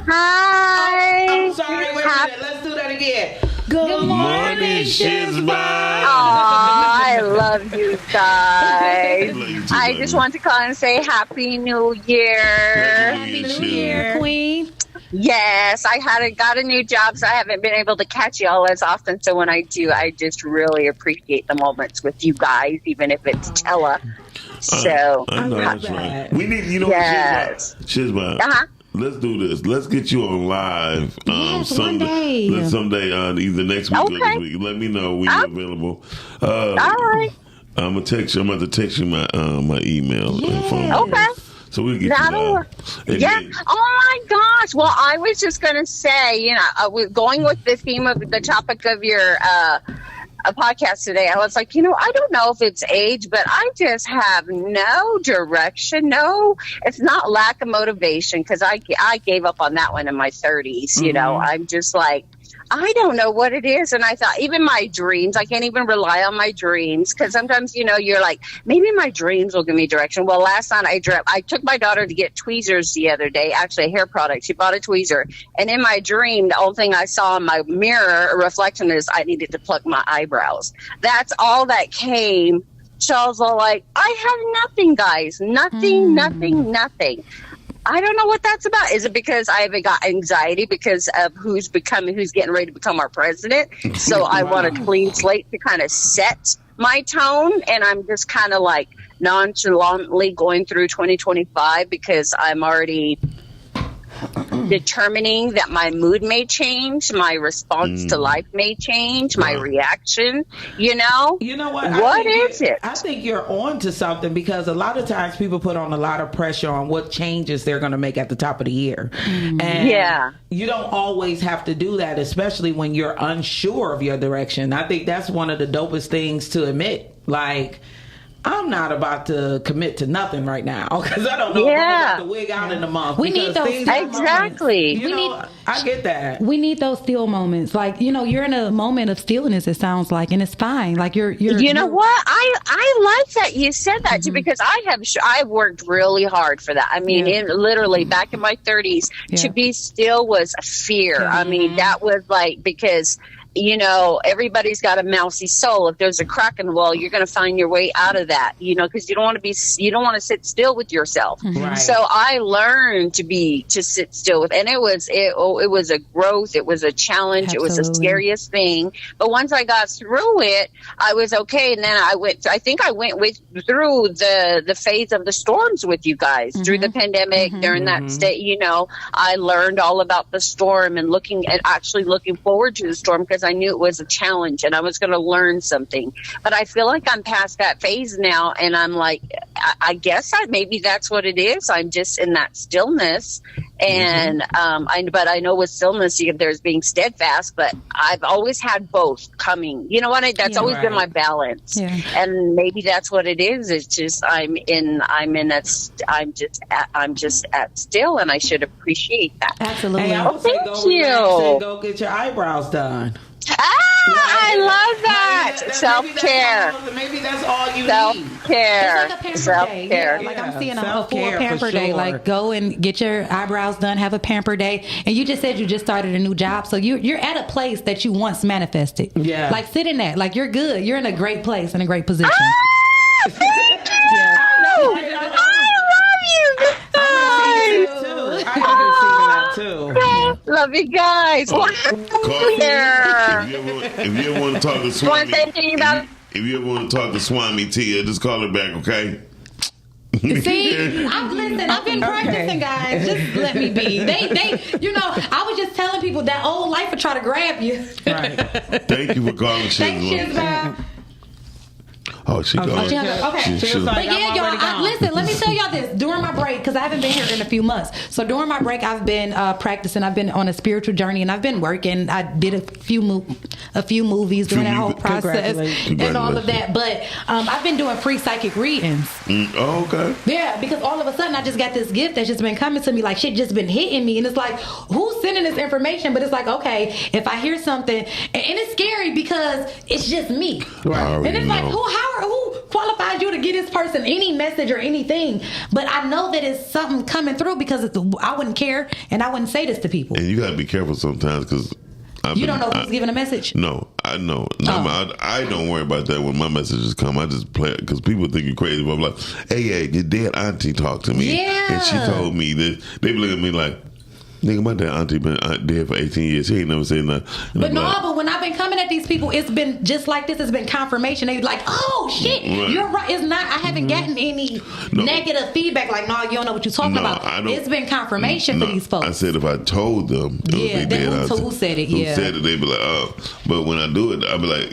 Hi. I'm sorry. Wait a minute. Let's do that again. Good morning, Shizma. I love you guys. I just want to call and say Happy New Year. Happy New Year, Queen. Yes, I got a new job, so I haven't been able to catch y'all as often. So when I do, I just really appreciate the moments with you guys, even if it's tele. So I know that's right. We need, Shizma. Let's do this. Let's get you on live someday. Either next week or this week. Let me know when you're available. All right. I'm gonna text you. I'm about to text you my email and phone. Okay. So we'll get you Yeah. Oh my gosh. Well, I was just gonna say, going with the theme of the topic of your a podcast today, I was like, I don't know if it's age, but I just have no direction. No, it's not lack of motivation, because I gave up on that one in my 30s. I'm just like, I don't know what it is. And I thought, even my dreams, I can't even rely on my dreams, because sometimes, you're like, maybe my dreams will give me direction. Well, last night I took my daughter to get tweezers the other day, actually a hair product. She bought a tweezer. And in my dream, the only thing I saw in my mirror, a reflection, is I needed to pluck my eyebrows. That's all that came. So I was all like, I have nothing, guys. Nothing. I don't know what that's about. Is it because I haven't got anxiety because of who's getting ready to become our president? So I want a clean slate to kind of set my tone, and I'm just kind of like nonchalantly going through 2025 because I'm already determining that my mood may change, my response to life may change, my reaction, You know what? What is it? I think you're on to something, because a lot of times people put on a lot of pressure on what changes they're going to make at the top of the year. And you don't always have to do that, especially when you're unsure of your direction. I think that's one of the dopest things to admit. Like, I'm not about to commit to nothing right now, because I don't know if I'm about to wig out in a month. We need those exactly. I get that. We need those still moments. Like, you're in a moment of stillness, it sounds like, and it's fine. Like you're You know what? I like that you said that too, because I've worked really hard for that. I mean, literally back in my 30s, to be still was a fear. I mean, that was like, because everybody's got a mousy soul. If there's a crack in the wall, you're going to find your way out of that, because you don't want to sit still with yourself. Right. So I learned to sit still with, and it was a growth. It was a challenge. Absolutely. It was the scariest thing. But once I got through it, I was okay. And then I went through the phase of the storms with you guys through the pandemic during that state. I learned all about the storm and actually looking forward to the storm, because I knew it was a challenge and I was going to learn something. But I feel like I'm past that phase now, and I'm like, I guess maybe that's what it is. I'm just in that stillness, and but I know with stillness there's being steadfast. But I've always had both coming. You know what? That's always been my balance, and maybe that's what it is. It's just I'm just at still, and I should appreciate that. Absolutely. Hey, I would say thank you. relax and go get your eyebrows done. I love that. Self-care. Maybe that's all you need. Self-care. It's like a pamper day. Self-care. Yeah, like I'm seeing a full Self-care pamper for day. sure. Like go and get your eyebrows done, have a pamper day. And you just said you just started a new job, so you're at a place that you once manifested. Yeah. Like sit in that. Like you're good. You're in a great place, in a great position. Thank you. I love you guys. I too. Love you guys. Call me. If you ever want to talk to Swami, if you ever want to talk to Swami Tia, just call her back, okay? See, I've been practicing, guys. Just let me be. They, I was just telling people that old life will try to grab you. Right. Thank you for calling, Thanks, Shizma. Shizma. Oh, she gone. Okay. She was like, But yeah, I'm y'all, already gone. listen, let me tell y'all this. During my break, because I haven't been here in a few months. So during my break, I've been practicing. I've been on a spiritual journey, and I've been working. I did a few movies during that whole process and all of that. But I've been doing free psychic readings. Oh, okay. Yeah, because all of a sudden I just got this gift that's just been coming to me, like shit just been hitting me, and it's like, who's sending this information? But it's like, okay, if I hear something, and it's scary because it's just me, right. And it's like, who qualified you to get this person any message or anything? But I know that it's something coming through, because I wouldn't care and I wouldn't say this to people. And you got to be careful sometimes, because you don't know who's giving a message. No, I know. No, I don't worry about that when my messages come. I just play it because people think you're crazy. But I'm like, hey, your dead auntie talked to me, and she told me that. They be looking at me like, nigga, my dead auntie been dead for 18 years. She ain't never said nothing. But but when I've been coming at these people, it's been just like this. It's been confirmation. They like, oh shit, you're right. It's not. I haven't gotten any negative feedback. Like, no, you don't know what you're talking about. It's been confirmation for these folks. I said if I told them, who said it? Who said it? They be like, oh. But when I do it, I be like,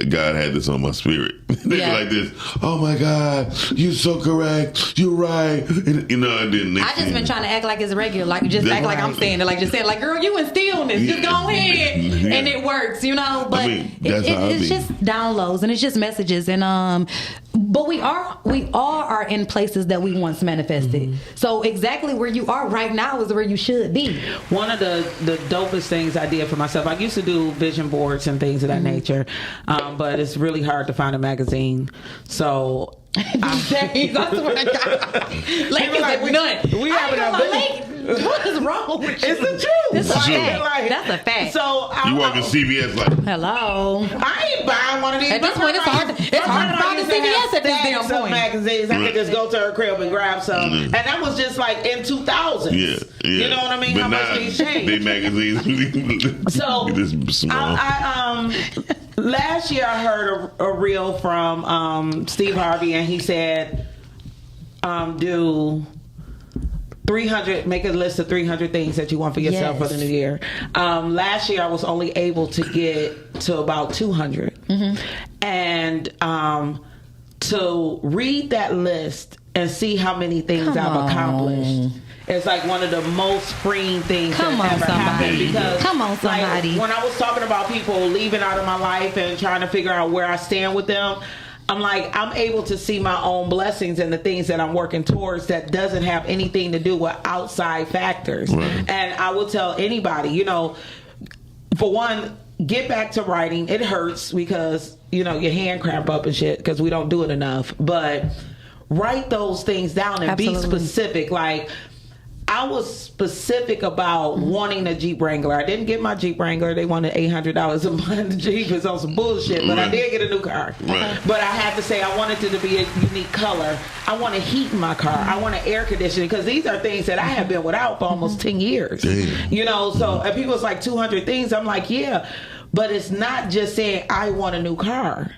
God had this on my spirit. They be like this. Oh my God, you're so correct. You're right. And, I didn't. I just been trying to act like it's regular, like just act like I'm saying it, like just saying, like, girl, you in stillness, just go ahead, and it works, But it's just downloads and it's just messages, and but we all are in places that we once manifested. So exactly where you are right now is where you should be. One of the dopest things I did for myself, I used to do vision boards and things of that nature, but it's really hard to find a magazine. So I swear to God. Lake is like, none. We having a what is wrong with you? It's the truth. It's a fact. Like, that's a fact. So you walk in CVS like, hello. I ain't buying one of these. At this point, it's hard to find a CVS at this damn point. Magazines. I could just go to her crib and grab some, and that was just like in 2000. Yeah. You know what I mean? But how much these changed? They magazines. So this small. Last year I heard a reel from Steve Harvey, and he said, do 300, make a list of 300 things that you want for yourself for the new year. Last year I was only able to get to about 200. And to read that list and see how many things I've accomplished. It's like one of the most freeing things that's ever happened. Because like, when I was talking about people leaving out of my life and trying to figure out where I stand with them, I'm like, I'm able to see my own blessings and the things that I'm working towards that doesn't have anything to do with outside factors. And I will tell anybody, for one, get back to writing. It hurts because, your hand cramp up and shit because we don't do it enough. But write those things down and be specific. Like, I was specific about wanting a Jeep Wrangler. I didn't get my Jeep Wrangler. They wanted $800 a month. The Jeep is on some bullshit, but I did get a new car. Right. But I had to say I wanted it to be a unique color. I want to heat in my car. I want an air conditioning because these are things that I have been without for almost 10 years. Damn. You know, so and people's like 200 things. I'm like, yeah, but it's not just saying I want a new car.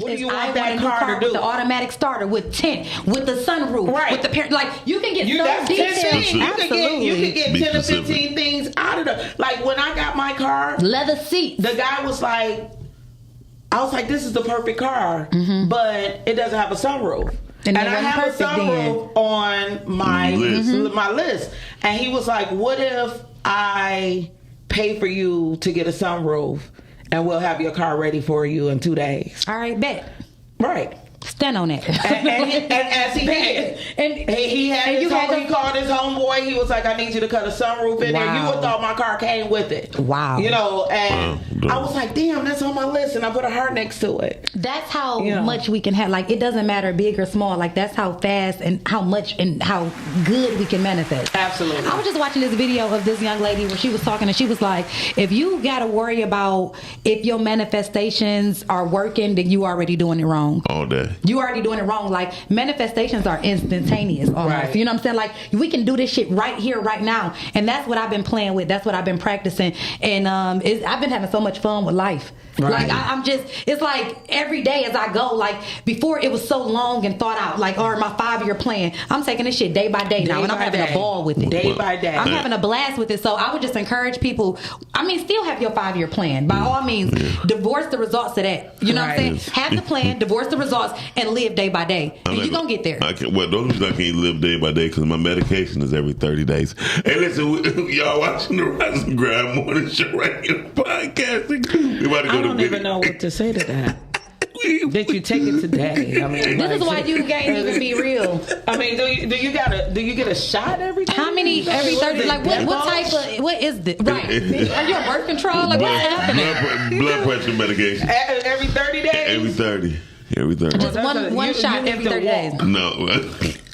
What do you want that car to do? With the automatic starter, with tint, with the sunroof, with the parent. Like you can get so detailed. You can get 10 to 15 things out of the. Like when I got my car, leather seats. The guy was like, I was like, this is the perfect car, but it doesn't have a sunroof. And I have a sunroof on my list. And he was like, what if I pay for you to get a sunroof? And we'll have your car ready for you in 2 days. All right, bet. Right. Stand on that. and as he did. And he called his homeboy. He was like, I need you to cut a sunroof in there. You would have thought my car came with it. Wow. You know, and I was like, damn, that's on my list. And I put a heart next to it. That's how much we can have. Like, it doesn't matter big or small. Like, that's how fast and how much and how good we can manifest. Absolutely. I was just watching this video of this young lady where she was talking and she was like, if you got to worry about if your manifestations are working, then you already doing it wrong. All day. You already doing it wrong. Like, manifestations are instantaneous almost. Right. You know what I'm saying? Like, we can do this shit right here, right now. And that's what I've been playing with. That's what I've been practicing. And I've been having so much fun with life. Right. Like, I'm just, it's like every day as I go, like, before it was so long and thought out, like, or my 5-year plan. I'm taking this shit day by day now, and I'm having a ball with it. Day by day. I'm having a blast with it. So I would just encourage people, I mean, still have your 5-year plan. By all means, divorce the results of that. You know what I'm saying? Have the plan, divorce the results, and live day by day. And you're going to get there. Well, those reasons I can't live day by day because my medication is every 30 days. Hey, listen, y'all watching the Rise and Grind Morning Show right here podcasting. We about to go to I don't even know what to say to that. Did you take it today? I mean, this is why you can't even be real. I mean, do you get a shot every time? How many every 30? Like what type of what is this? Right? Are you on birth control? Like what's happening? Blood pressure medication. Every 30 days. Every 30. Every 30. Just one shot every 30 days. No.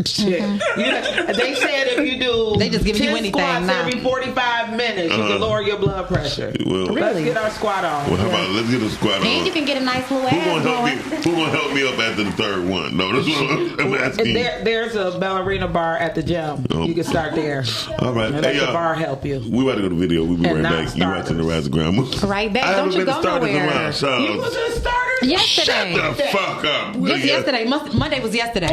Shit. They said if you do they just give 10 you anything squats now. Every 45 minutes, you can lower your blood pressure. Well, let's get our squat on. Well, how about let's get a squat on? And you can get a nice little ass going. Who gonna help me up after the third one? No, that's what I'm asking. There's a ballerina bar at the gym. You can start there. All right. And let the bar help you. We about to go to video. We'll be right back. You watching the Rise of Grandma. Right back. Don't you go nowhere. You was a starter yesterday. Shut the fuck up. Yesterday. Monday was yesterday.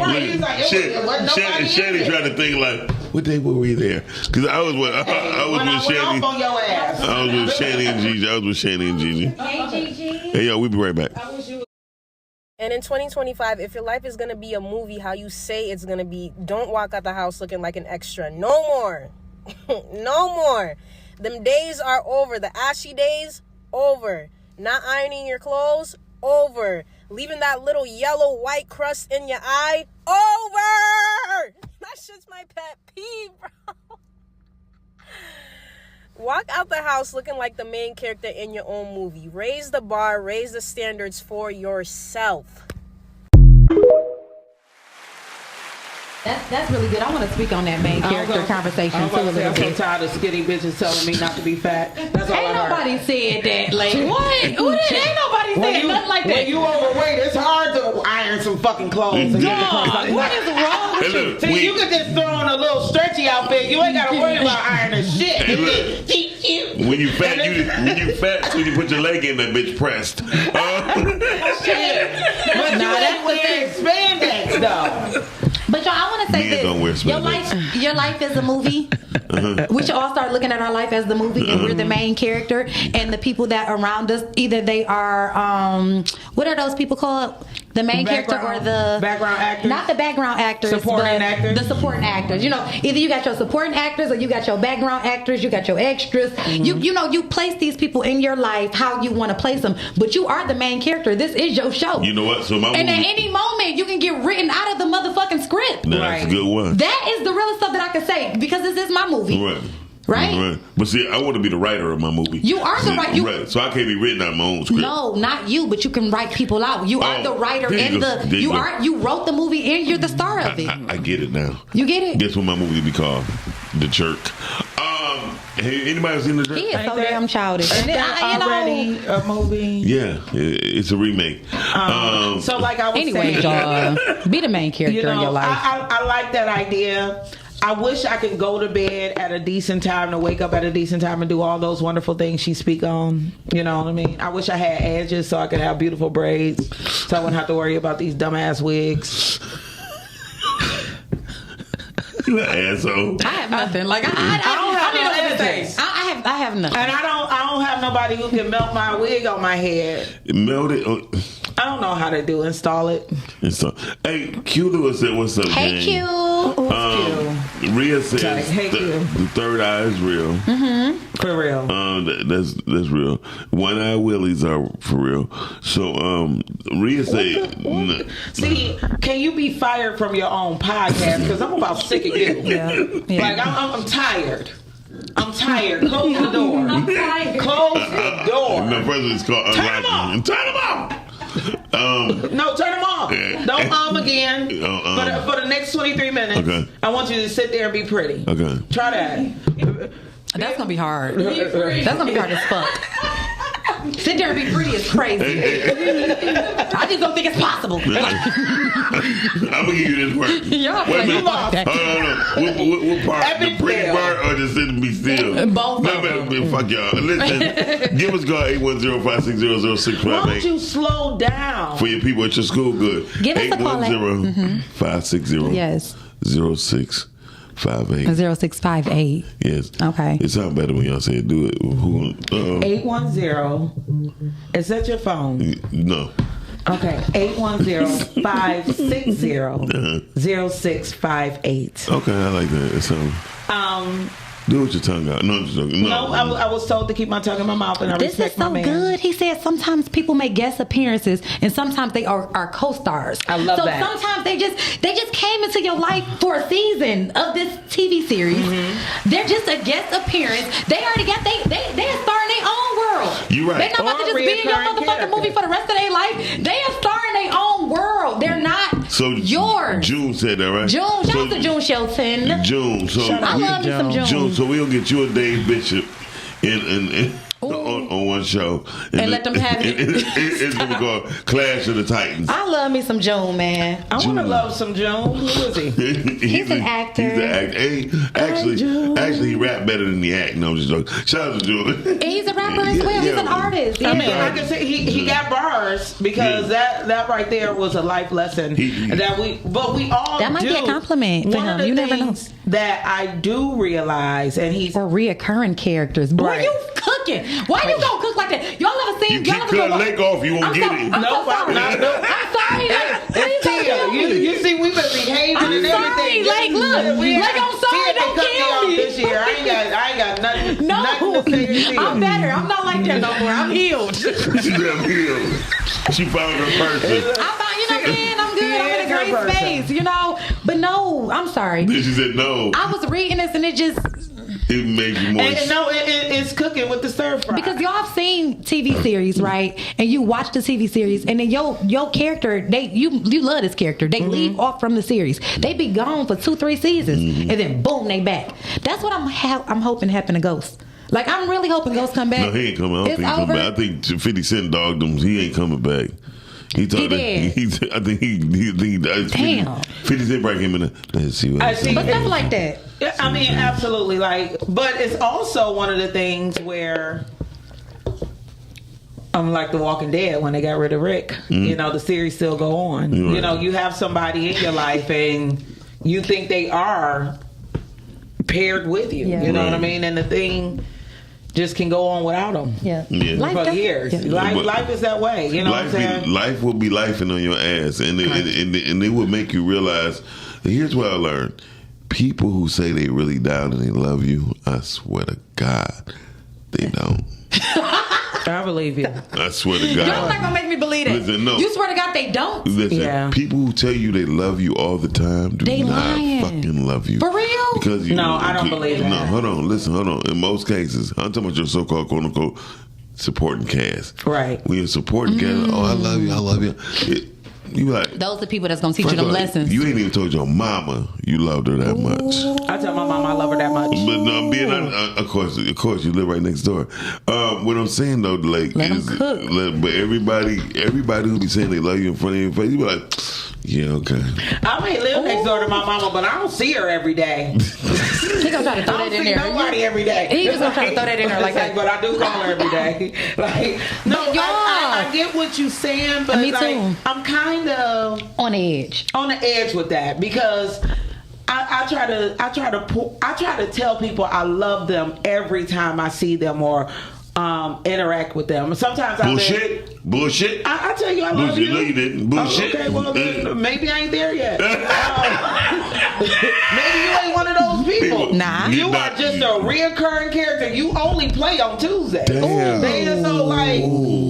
Shanny tried to think like, what day were we there? Because I was with Shanny. I was with Shanny and Gigi. Hey, Gigi. Hey, yo, we'll be right back. And in 2025, if your life is going to be a movie, how you say it's going to be, don't walk out the house looking like an extra. No more. No more. Them days are over. The ashy days, over. Not ironing your clothes, over. Leaving that little yellow white crust in your eye, over. That's just my pet peeve, bro. Walk out the house looking like the main character in your own movie. Raise the bar, raise the standards for yourself. That's really good. I want to speak on that main character conversation too a little bit. I'm so tired of skinny bitches telling me not to be fat. That's all ain't nobody said that, like what? Ain't nobody said nothing like that. When you overweight, it's hard to iron some fucking clothes. What is wrong with you? See, you can just throw on a little stretchy outfit. You ain't got to worry about ironing shit. When you fat, so you put your leg in that bitch pressed. Shit. But that's what they spandex though. But y'all, I want to say this: your life is a movie. We should all start looking at our life as the movie, and we're the main character. And the people that are around us, either they are, what are those people called? The main character or the background actors? Not the background actors, supporting actors. The supporting actors. You know, either you got your supporting actors or you got your background actors. You got your extras. You place these people in your life how you want to place them, but you are the main character. This is your show. You know what? So my and at any moment you can get written out of the motherfucking script. That's a good one. That is the realest stuff that I can say because this is my movie. Right. Right? But see, I want to be the writer of my movie. You are the writer. Right. So I can't be written out my own script. No, not you, but you can write people out. You are the writer you wrote the movie and you're the star of it. I get it now. You get it? Guess what my movie will be called? The Jerk. Hey, anybody seen The Jerk? He is so damn childish. Is that already a movie? Yeah, it's a remake. So like I was anyway, saying, be the main character in your life. I like that idea. I wish I could go to bed at a decent time to wake up at a decent time and do all those wonderful things she speak on. You know what I mean? I wish I had edges so I could have beautiful braids, so I wouldn't have to worry about these dumbass wigs. You an asshole. I have nothing. Like I don't have anything. I have nothing. And I don't have nobody who can melt my wig on my head. Melt it. I don't know how to install it. Hey, Q Lewis said, "What's up, Hey, gang?" Q. Rhea says, Hey, Q. "The third eye is real." For real. That's real. One eye willies are for real. So, Rhea said, See, can you be fired from your own podcast? Because I'm about sick of you. Yeah. Like I'm tired. I'm tired. Close the door. I'm tired. Close the door. "No, first it's called Turn 'em off. Turn them off." No, turn them off. Don't again. For the next 23 minutes, Okay. I want you to sit there and be pretty. Okay. Try that. That's gonna be hard. That's gonna be hard as fuck. Sit there and be pretty is crazy. I just don't think it's possible. I'm gonna give you this part. Y'all Wait a minute. fuck. What part? The pretty part or just sitting be still? Both of them. Fuck y'all. Listen, give us a call 810-560-0658. Why don't you slow down? For your people at your school, good. Give us a call. 810-560-0658. Yes. 0658. Yes. Okay. It sounds better when y'all say it. Do it. 810. Is that your phone? No. Okay. 810-560-0658. Okay, I like that. It sounds. Do it with your tongue out. No, I'm just joking. No, I was told to keep my tongue in my mouth, and I This respect is so my man. good. He said sometimes people make guest appearances, and sometimes they are co-stars. I love so that. So sometimes they just came into your life for a season of this TV series. They're just a guest appearance. They already got they're starring their own world. You right. They're not about to just be in your reoccurring motherfucking character. movie for the rest of their life. They are starring their own world. They're not yours. June said that, right? Shout out to June Shelton. June. So I love me some June. June. So we'll get you a Dave Bishop on one show And let them have it. It's gonna be called Clash of the Titans. I love me some June, man. I want to love some June. Who is he? He's an actor. He's an actor. Hey, actually, he rap better than he act. No, I'm just joking. Shout out to June. He's a rapper as well. He's an artist. I mean, I can say he got bars because that right there was a life lesson that we all that might do. be a compliment for One him. of the You never know. things that I do realize, and he's Or reoccurring characters. Boy, Right. you cooking. Why you gonna cook like that? Y'all ever You seen? keep Y'all cutting leg off, you won't get it. I'm Nope, so sorry. I'm not. I'm sorry. It's Tia. You see, we've been behaving I'm and sorry. everything. Like, look. Like, I'm sorry. Tia, Don't they cut kill off me. this year. I ain't got nothing. No, nothing to say to Tia. I'm better. I'm not like that no more. I'm healed. She damn healed. She found her person. I'm fine. You know what I'm saying? I'm good. She I'm in is a her great person. space. You know. But no, I'm sorry. Then she said no. I was reading this and it just. It made you moist. And no, it's cooking with the stir fry. Because y'all have seen TV series, right? And you watch the TV series, and then your character, you love this character. They leave off from the series. They be gone for 2-3 seasons, and then boom, they back. That's what I'm hoping happen to Ghost. Like I'm really hoping Ghost come back. No, he ain't coming. I don't think he's coming back. I think 50 Cent dogged him. He ain't coming back. He thought did. I think he Damn. 50 Cent brought him in. Let's see what I see. But stuff like that. Yeah, I mean, absolutely. Like, but it's also one of the things where like The Walking Dead when they got rid of Rick. You know, the series still go on. Right. You know, you have somebody in your life and you think they are paired with you. Yeah. You know what I Right. mean? And the thing just can go on without them. Yeah. Yeah. For years. Yeah. Life is that way. You know what I'm saying? Life will be lifing on your ass, and it will make you realize. Here's what I learned: people who say they really down and they love you, I swear to God, they don't. I believe you. I swear to God. Y'all not gonna make me believe that. Listen, no. You swear to God they don't? Listen, people who tell you they love you all the time do They not lying. fucking love you. For real? Because you, No, I don't believe that. No, hold on. Listen, hold on. In most cases, I'm talking about your so-called quote-unquote supporting cast. Right. When you're supporting cast, oh, I love you, I love you. You like Those are the people that's gonna teach you them lessons. You ain't even told your mama you loved her that much. I tell my mom I love her that much. But no, I'm being of course, you live right next door. What I'm saying though, like, Let 'em is, cook. but everybody who be saying they love you in front of your face, you be like, yeah, okay. I may live next door to my mama, but I don't see her every day. He gonna try to throw I that don't in see there. nobody every day. He was gonna try to throw that in there like that. But I do call her every day. Like, no, But y'all- I get what you're saying, but Me like, too. I'm kind of On the edge. on the edge with that because I try to tell people I love them every time I see them or interact with them. Sometimes Bullshit. I tell you I love you. No, you didn't. Bullshit. Oh, okay, well then, maybe I ain't there yet. Maybe you ain't one of those people. Nah. You are just a reoccurring character. You only play on Tuesday. Damn. Damn. So like,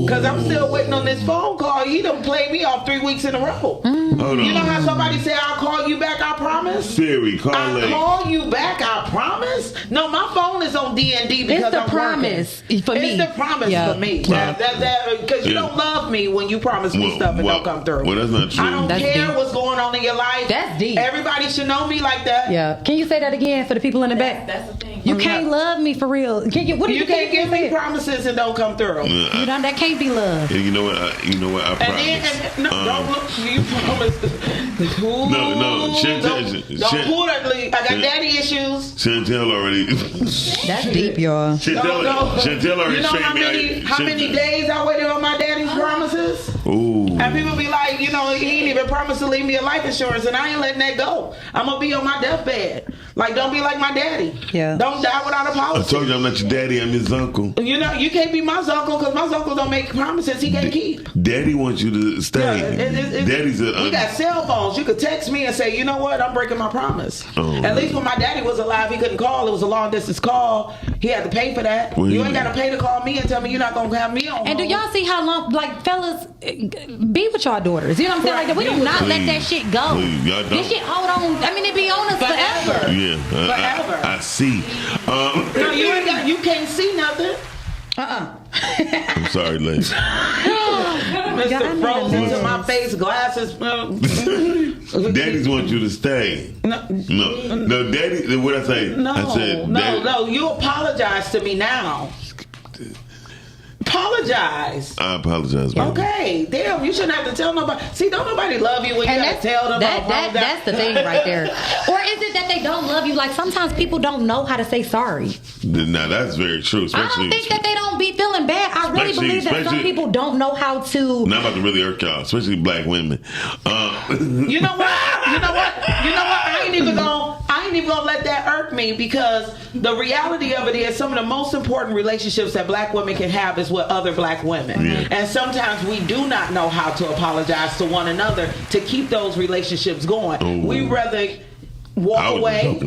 because I'm still waiting on this phone call. He done played me off 3 weeks in a row. Hold on. You know how somebody say I'll call you back, I promise? Siri, call I'll late. call you back, I promise? No, my phone is on D&D because It's the I'm promise working. for me. It's the promise Yeah. for me. Yeah. Because you don't love me when you promise me stuff and don't come through. Well, that's not true. I don't That's care deep. what's going on in your life. That's deep. Everybody should know me like that. Yeah. Can you say that again for the people in the back? That's the thing. You can't love me for real. What do You can't give me say? promises and don't come through. You know that can't be love. And you know what? I And promise. then, don't look. You promise. No, Don't pull that. I got daddy issues. Chantel already. That's deep, y'all. Chantel already You know straightened how many days I waited on my daddy's promises? Ooh. And people be like, he ain't even promised to leave me a life insurance, and I ain't letting that go. I'm gonna be on my deathbed. Like, don't be like my daddy. Yeah. Don't die without a I policy. told you I'm not your daddy. I'm his uncle. You know, you can't be my uncle because my uncle don't make promises he can't keep. Daddy wants you to stay. Daddy's we got cell phones. You could text me and say, you know what, I'm breaking my promise. At least when my daddy was alive, he couldn't call. It was a long distance call. He had to pay for that. Well, you ain't got to pay to call me and tell me you're not gonna have me on. And do y'all see how long, like, fellas, be with y'all daughters? You know what I'm saying? Right. Like, we do not let that shit go. Please, y'all don't. This shit hold on. I mean, it be on us forever. Yeah. Forever. I see. No, you can't see nothing. I'm sorry, lady. Mr. Frozen to my face, glasses. Daddies want you to stay. No, daddy. What I say? I said, No. You apologize to me now. Apologize. I apologize, baby. Okay, damn, you shouldn't have to tell nobody. See, don't nobody love you when you gotta tell them. That's the thing right there. Or is it that they don't love you? Like, sometimes people don't know how to say sorry. Now that's very true. I don't think that they don't be feeling bad. I really believe that some people don't know how to. Not about to really hurt y'all, especially black women. You know what? I ain't even gonna let that irk me because the reality of it is some of the most important relationships that black women can have is with other black women. Yeah. And sometimes we do not know how to apologize to one another to keep those relationships going. Oh. We rather walk away.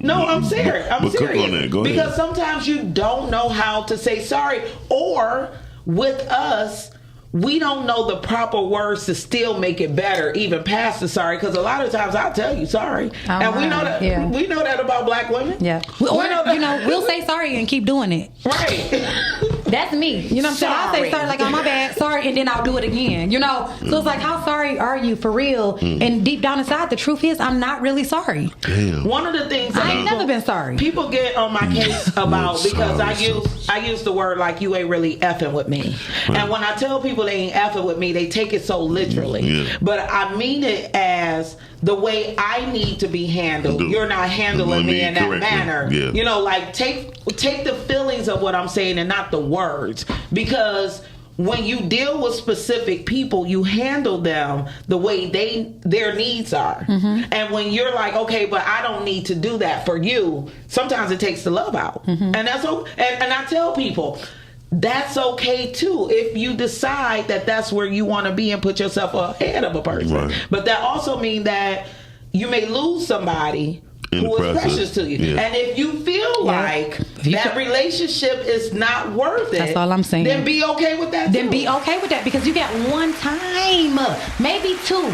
No, I'm serious. I'm serious. Cook on that. Go ahead. Because sometimes you don't know how to say sorry, or with us, we don't know the proper words to still make it better, even past the sorry. Because a lot of times I'll tell you sorry, and we know that. Yeah. We know that about black women. Yeah, or we'll say sorry and keep doing it. Right. That's me. You know what I'm saying? I'll say sorry, like, oh, my bad, sorry, and then I'll do it again. You know? So it's like, how sorry are you for real? And deep down inside, the truth is, I'm not really sorry. Damn. One of the things I ain't never been sorry. People get on my case about because I use the word like you ain't really effing with me. Right. And when I tell people they ain't effing with me, they take it so literally. Yeah. But I mean it as the way I need to be handled. You're not handling me in that manner. Yeah. You know, like take the feelings of what I'm saying and not the words. Because when you deal with specific people, you handle them the way their needs are. Mm-hmm. And when you're like, okay, but I don't need to do that for you, sometimes it takes the love out. Mm-hmm. And that's okay. And I tell people, that's okay too if you decide that that's where you want to be and put yourself ahead of a person. Right. But that also means that you may lose somebody who is precious to you. Yeah. And if you feel like that relationship is not worth it. That's all I'm saying. Then be okay with that. Then be okay with that, because you got one time, maybe two,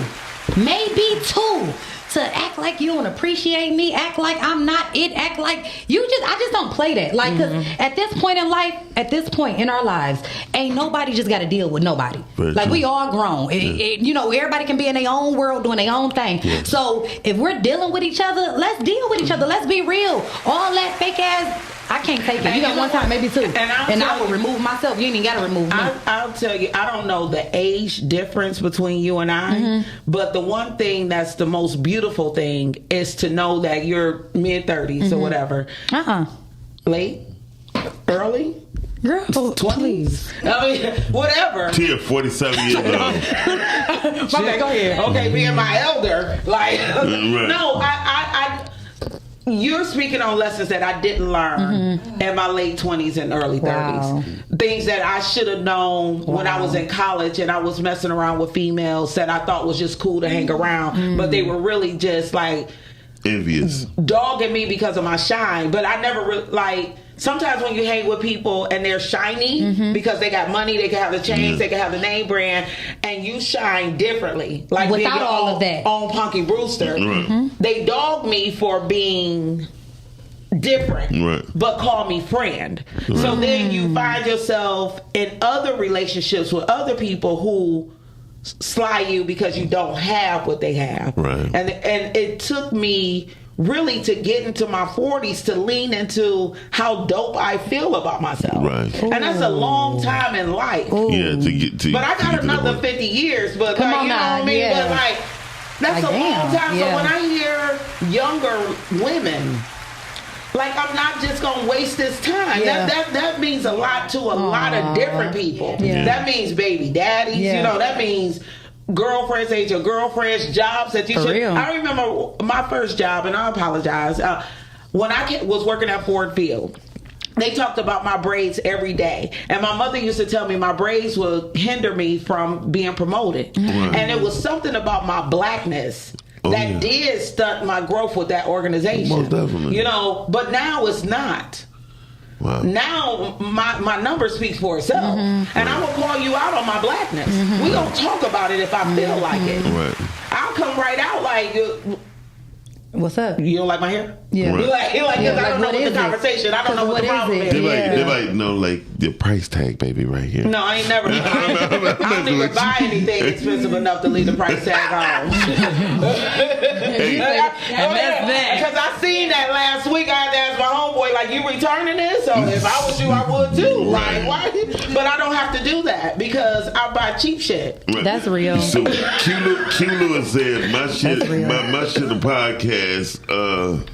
to act like you don't appreciate me, act like I'm not it, act like I just don't play that. Like, because at this point in life, at this point in our lives, ain't nobody just got to deal with nobody. Very like, true. we all grown. You know, everybody can be in their own world doing their own thing. Yeah. So if we're dealing with each other, let's deal with each other. Let's be real. All that fake ass, I can't take it. You got one time, maybe two. And I will remove myself. You ain't even got to remove me. I'll tell you, I don't know the age difference between you and I, but the one thing that's the most beautiful thing is to know that you're mid-30s or whatever. Late? Early? Girl, 20s? I mean, whatever. Tia, 47 years old. My bad, go ahead. Okay, being my elder. Like, no, you're speaking on lessons that I didn't learn in my late 20s and early 30s. Wow. Things that I should have known when I was in college and I was messing around with females that I thought was just cool to hang around, but they were really just like envious, dogging me because of my shine. But I never really, like, sometimes when you hang with people and they're shiny because they got money, they can have the chains, they can have the name brand, and you shine differently. Like without all of that. On Punky Brewster. They dog me for being different, but call me friend. So then you find yourself in other relationships with other people who sly you because you don't have what they have. And it took me really to get into my 40s to lean into how dope I feel about myself. And that's a long time in life. Yeah, to get to. But I got another 50 years. But like, you know what I mean? But like, that's a long time. So when I hear younger women, like, I'm not just gonna waste this time. That means a lot to a lot of different people. That means baby daddies. You know, that means girlfriends, age your girlfriends, jobs that you should. Real. I remember my first job, and I apologize, when I was working at Ford Field. They talked about my braids every day. And my mother used to tell me my braids would hinder me from being promoted. And it was something about my blackness that did stunt my growth with that organization. Most definitely. You know, but now it's not. Wow. Now my number speaks for itself. And I will call you out on my blackness. We don't talk about it if I feel like it. I'll come right out like, what's up? You don't like my hair? Yeah. Like, I don't know what the conversation. I don't know what the problem is. They might know, like, the price tag, baby, right here. No, I ain't never. I don't even buy anything expensive enough to leave the price tag on. Because I seen that last week. I had to ask my homeboy, like, you returning this? So if I was you, I would too. Like, why? But I don't have to do that because I buy cheap shit. That's real. So Q Lewis said, my shit, my shit, the podcast.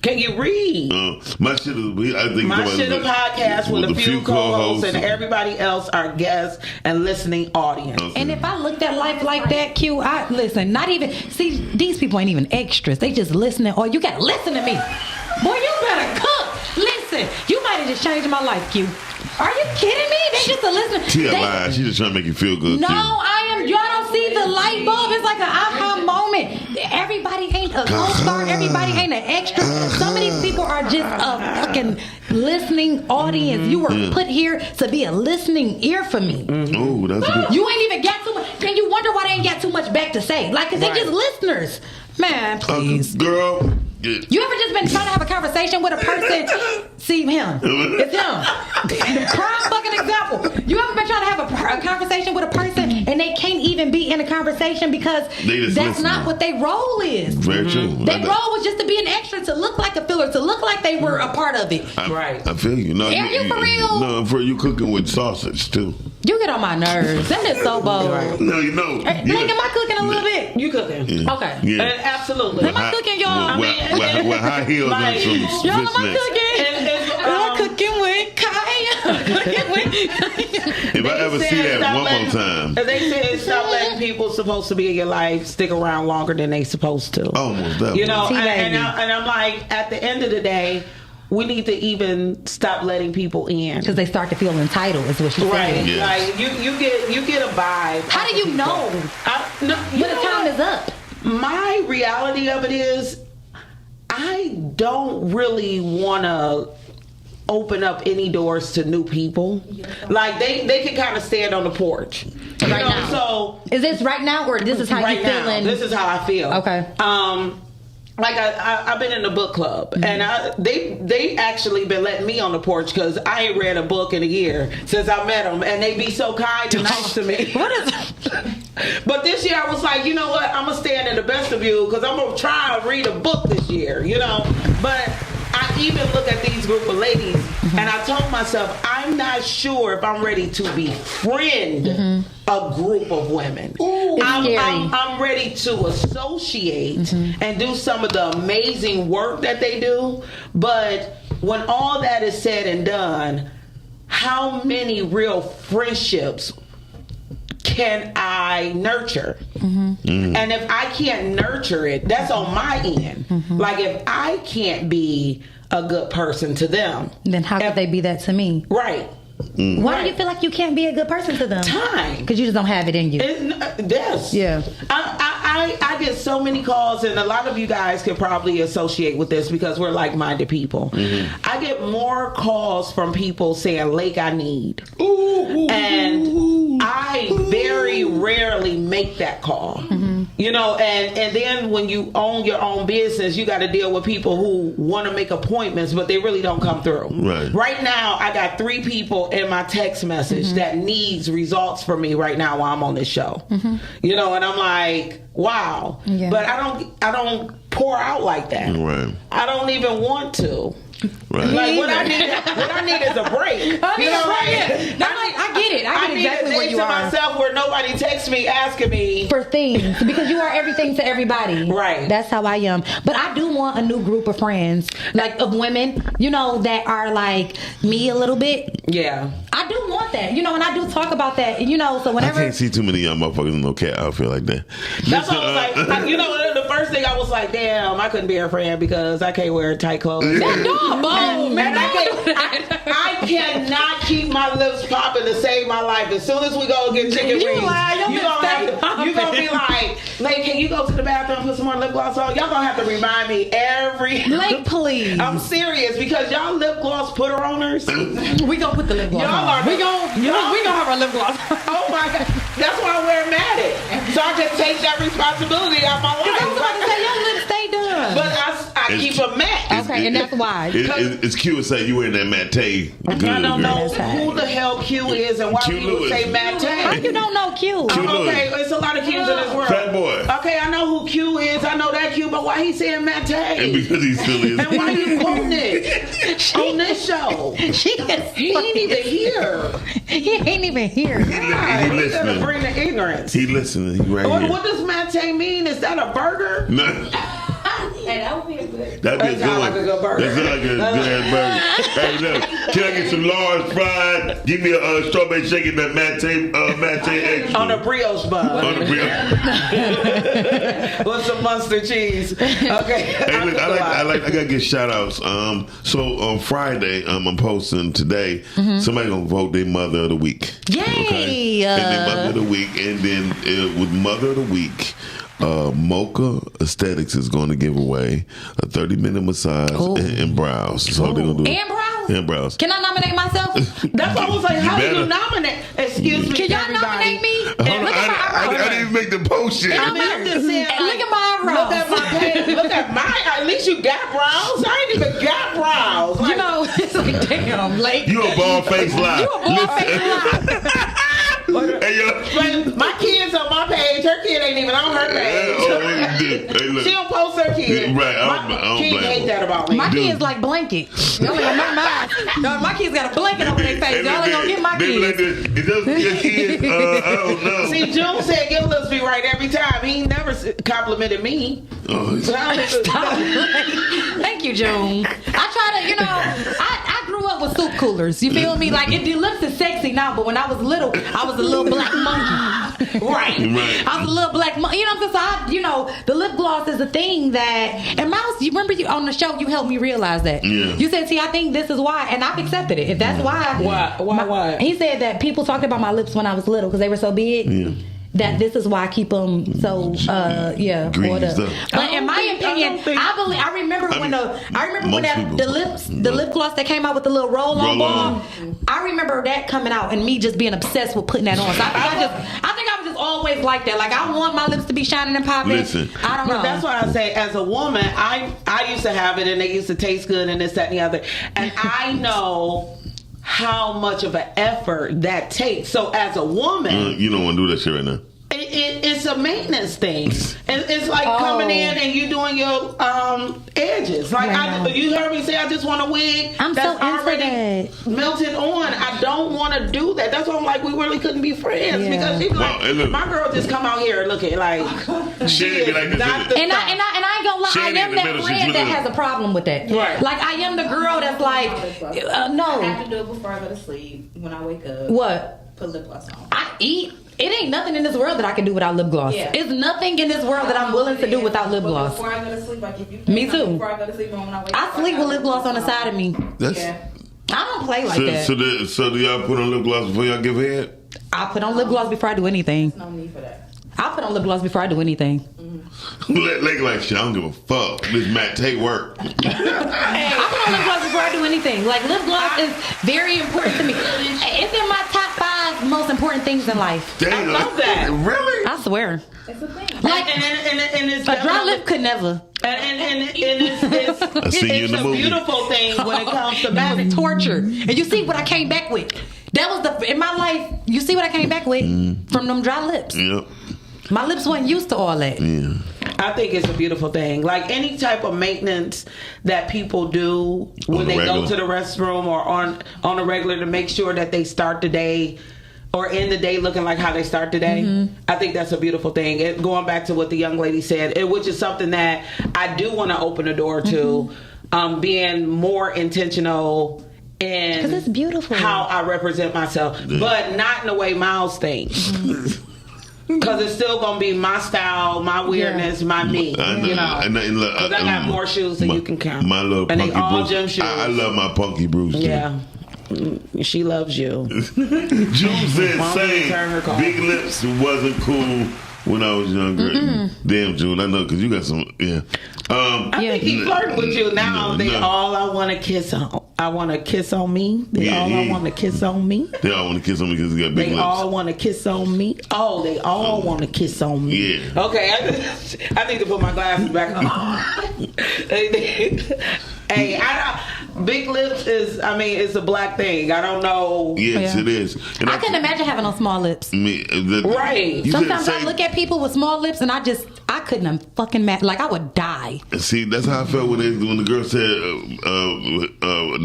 Can you read? My shit is. I think my shit a podcast with a few co-hosts and everybody else are guests and listening audience. And if I looked at life like that, Q, I listen. Not even see these people ain't even extras. They just listening. Or you gotta listen to me, boy. You better cook. Listen, you might have just changed my life, Q. Are you kidding me? They just a listener. Tia lied. She just trying to make you feel good. No, Q. I am. Y'all don't see the light bulb. It's like an aha moment. Everybody ain't a co-star. Everybody ain't an extra. Some of these people are just a fucking listening audience. You were put here to be a listening ear for me. Oh, that's good. You ain't even got too much. And you wonder why they ain't got too much back to say. Like, cause they just listeners. Man, please. Girl. You ever just been trying to have a conversation with a person? See him. It's him. Prime fucking example. You ever been trying to have a conversation with a person and they can't even be in a conversation because that's not what their role is. Very true. Their role was just to be an extra, to look like a filler, to look like they were a part of it. I feel you. No, Are you for real? No, for you cooking with sausage too. You get on my nerves. That is so bold. No, you know. Blake, am I cooking a little bit? You cooking? Yeah. Okay. Yeah. Absolutely. Am I cooking, y'all? With high heels and some Y'all, am I fishnets. I'm cooking with Kaya. If I ever see that one more time. They said stop letting people supposed to be in your life stick around longer than they supposed to. Almost definitely. You know, and I'm like, at the end of the day, we need to even stop letting people in because they start to feel entitled. Is what she's saying. Yes. Like you get a vibe. How do you know? When the time is up. My reality of it is, I don't really want to open up any doors to new people. Like they can kind of stand on the porch. Right now. So is this right now or this is how you feeling? This is how I feel. Okay. Like I've been in the book club, and they actually been letting me on the porch because I ain't read a book in a year since I met them, and they be so kind and nice to me. What is? But this year I was like, you know what? I'm gonna stand in the best of you because I'm gonna try to read a book this year. But I even look at these group of ladies, and I told myself, I'm not sure if I'm ready to befriend a group of women. Ooh, I'm ready to associate and do some of the amazing work that they do. But when all that is said and done, how many real friendships can I nurture? And if I can't nurture it, that's on my end. Like if I can't be a good person to them, then how could they be that to me? Right. Why do you feel like you can't be a good person to them? Time. Because you just don't have it in you. Yes. Yeah. I get so many calls, and a lot of you guys can probably associate with this because we're like-minded people. I get more calls from people saying, Lake, I need. And I very rarely make that call. And then when you own your own business, you got to deal with people who want to make appointments, but they really don't come through. Right now, I got 3 people in my text message that needs results for me right now while I'm on this show. And I'm like, wow. But I don't pour out like that. I don't even want to. Like what I need is a break. I get it. I get exactly where you are. I need a day to myself where nobody texts me asking me for things because you are everything to everybody. Right. That's how I am. But I do want a new group of friends, like of women, that are like me a little bit. Yeah. I do want that, and I do talk about that, so whenever. I can't see too many young motherfuckers in no cat outfit like that. That's what I was like, the first thing I was like, damn, I couldn't be her friend because I can't wear tight clothes. I cannot keep my lips popping to save my life. As soon as we go get chicken wings, you're gonna be like, can you go to the bathroom and put some more lip gloss on? Y'all gonna have to remind me every. Like, please. I'm serious because y'all lip gloss putter-oners. We gonna put the lip gloss on. We gonna have our lip gloss. Oh my God, that's why I wear Matic. So I just take that responsibility out of my life. I was about to say your lips stay done. But I keep them matte. Okay, and that's why. It's cute to say you wearing that matte. I don't know who the hell Q is and why people say matte. How you don't know Q? Okay, it's a lot of Q's in this world. Fat boy. Okay, I know who Q is. I know that Q, but why he saying matte? And because he still is. And why you quoting it on this show? He ain't even here. He ain't even here. He listening. Bring the ignorance. He listening. He right here. What does matte mean? Is that a burger? No. Hey, that would be a good. That'd be a good one. Like a good burger. That sounds like a good ass burger. Hey, look, can I get some large fried? Give me a strawberry shake and that matte extra. On a brioche bun. On the brioche. With some mustard cheese. Okay. Hey, look, I gotta get shout outs. So on Friday, I'm posting today. Somebody gonna vote their mother of the week. Yay! Okay? And their mother of the week, and then with mother of the week. Mocha Aesthetics is going to give away a 30-minute massage and brows. So they're going to do and brows. Can I nominate myself? That's what I was like. How do you nominate? Excuse me. Can y'all nominate me? Hold on, I didn't even make the post yet. I'm just saying. Look at my eyebrows. Look at my page. Look at my. At least you got brows. I ain't even got brows. Like, it's like damn, like you a bald face lie. You a bald face lie. Hey, my kid's on my page. Her kid ain't even on her page. Hey, look. She don't post her kid. Right, I don't kids hate that about me. My kid's like blanket. Y'all ain't gonna my kids got a blanket over their face. Y'all ain't gonna get my kids. Like this. It doesn't get kids. I don't know. See, June said your lips be right every time. He never complimented me. Stop. Thank you, June. I try to, I grew up with soup coolers. You feel me? Like, the lips is sexy now, but when I was little, I was a little black monkey. Right. I was a little black monkey. You know what I'm saying? So the lip gloss is a thing that, and Mouse, you remember on the show, you helped me realize that. Yeah. You said, see, I think this is why, and I've accepted it. If that's why. Why? He said that people talked about my lips when I was little because they were so big. Yeah. that this is why I keep them so green stuff. But in my opinion, I remember when the lip gloss that came out with the little roll on ball. I remember that coming out and me just being obsessed with putting that on. So I think I was just always like that. Like I want my lips to be shining and popping. Listen, I don't know. That's why I say, as a woman, I used to have it and they used to taste good and this, that, and the other, and I know how much of an effort that takes. So as a woman, you don't want to do that shit right now. It's a maintenance thing. It's like coming in and you doing your edges. Like you heard me say, I just want a wig that's already melted on. I don't want to do that. That's why I'm like, we really couldn't be friends because she's like, my girl just come out here looking like she be like this. And I ain't gonna lie, I am that friend that has a problem with that. Right. Like I am the girl that's like, no. I have to do it before I go to sleep. When I wake up, what? Put lip gloss on. I eat. It ain't nothing in this world that I can do without lip gloss. Yeah. It's nothing in this world that I'm willing to do without lip gloss. Before I go to sleep, like if you me too. Before I go to sleep, and when I wake up, I sleep with lip gloss on the side of me. I don't play like that. So do y'all put on lip gloss before y'all give head? I put on lip gloss before I do anything. There's no need for that. I put on lip gloss before I do anything. Like shit, I don't give a fuck. This Matt Tate work. I put on lip gloss before I do anything. Like lip gloss is very important to me. It's in my top 5 most important things in life. Damn, I love that. Really? I swear. It's a thing. Like and it's a dry lip could never. And it's a beautiful thing when it comes to that was torture. And you see what I came back with. That was in my life. You see what I came back with from them dry lips. Yep. My lips wasn't used to all that. Yeah. I think it's a beautiful thing. Like any type of maintenance that people do when they go to the restroom or on a regular to make sure that they start the day or end the day looking like how they start the day. I think that's a beautiful thing. Going back to what the young lady said, which is something that I do want to open the door to, being more intentional in 'cause it's beautiful how I represent myself, but not in the way Miles thinks. Because it's still gonna be my style, my weirdness, my me. You know, because I got more shoes than you can count. My little and Punky they all Bruce. gym shoes. I love my Punky Bruce. Too. Yeah, she loves you. June said, "Saying big lips wasn't cool when I was younger." Damn, June, I know because you got some. Yeah, I think he flirted with you. Now they all I want to kiss on. I want to kiss on me. I want to kiss on me. They all want to kiss on me because he got big lips. They all want to kiss on me. Oh, they all want to kiss on me. Yeah. Okay, I need to put my glasses back on. Hey, big lips is, it's a black thing. I don't know. Yes, it is. And I couldn't imagine having on small lips. Right. Sometimes I look at people with small lips and I couldn't fucking like I would die. See, that's how I felt when the girl said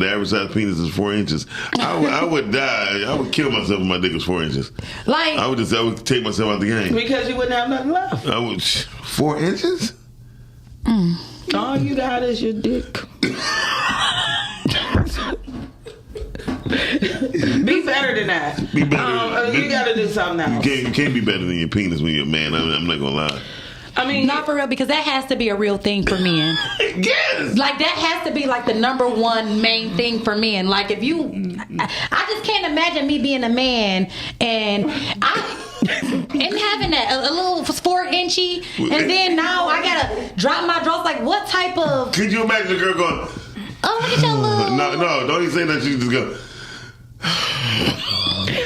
the average size penis is 4 inches. I would die. I would kill myself if my dick was 4 inches. Like I would take myself out the game because you wouldn't have nothing left. I would 4 inches. All you got is your dick. Be better than that. Be better. You got to do something else. You can't be better than your penis when you're a man. I'm not gonna lie. Not for real, because that has to be a real thing for men. Yes. Like that has to be like the number one main thing for men. Like if you, I just can't imagine me being a man and having that a little 4 inchy, and then now I gotta drop my drawers. Like what type of? Could you imagine a girl going? Oh, look at your little. No, don't even say that. You just go.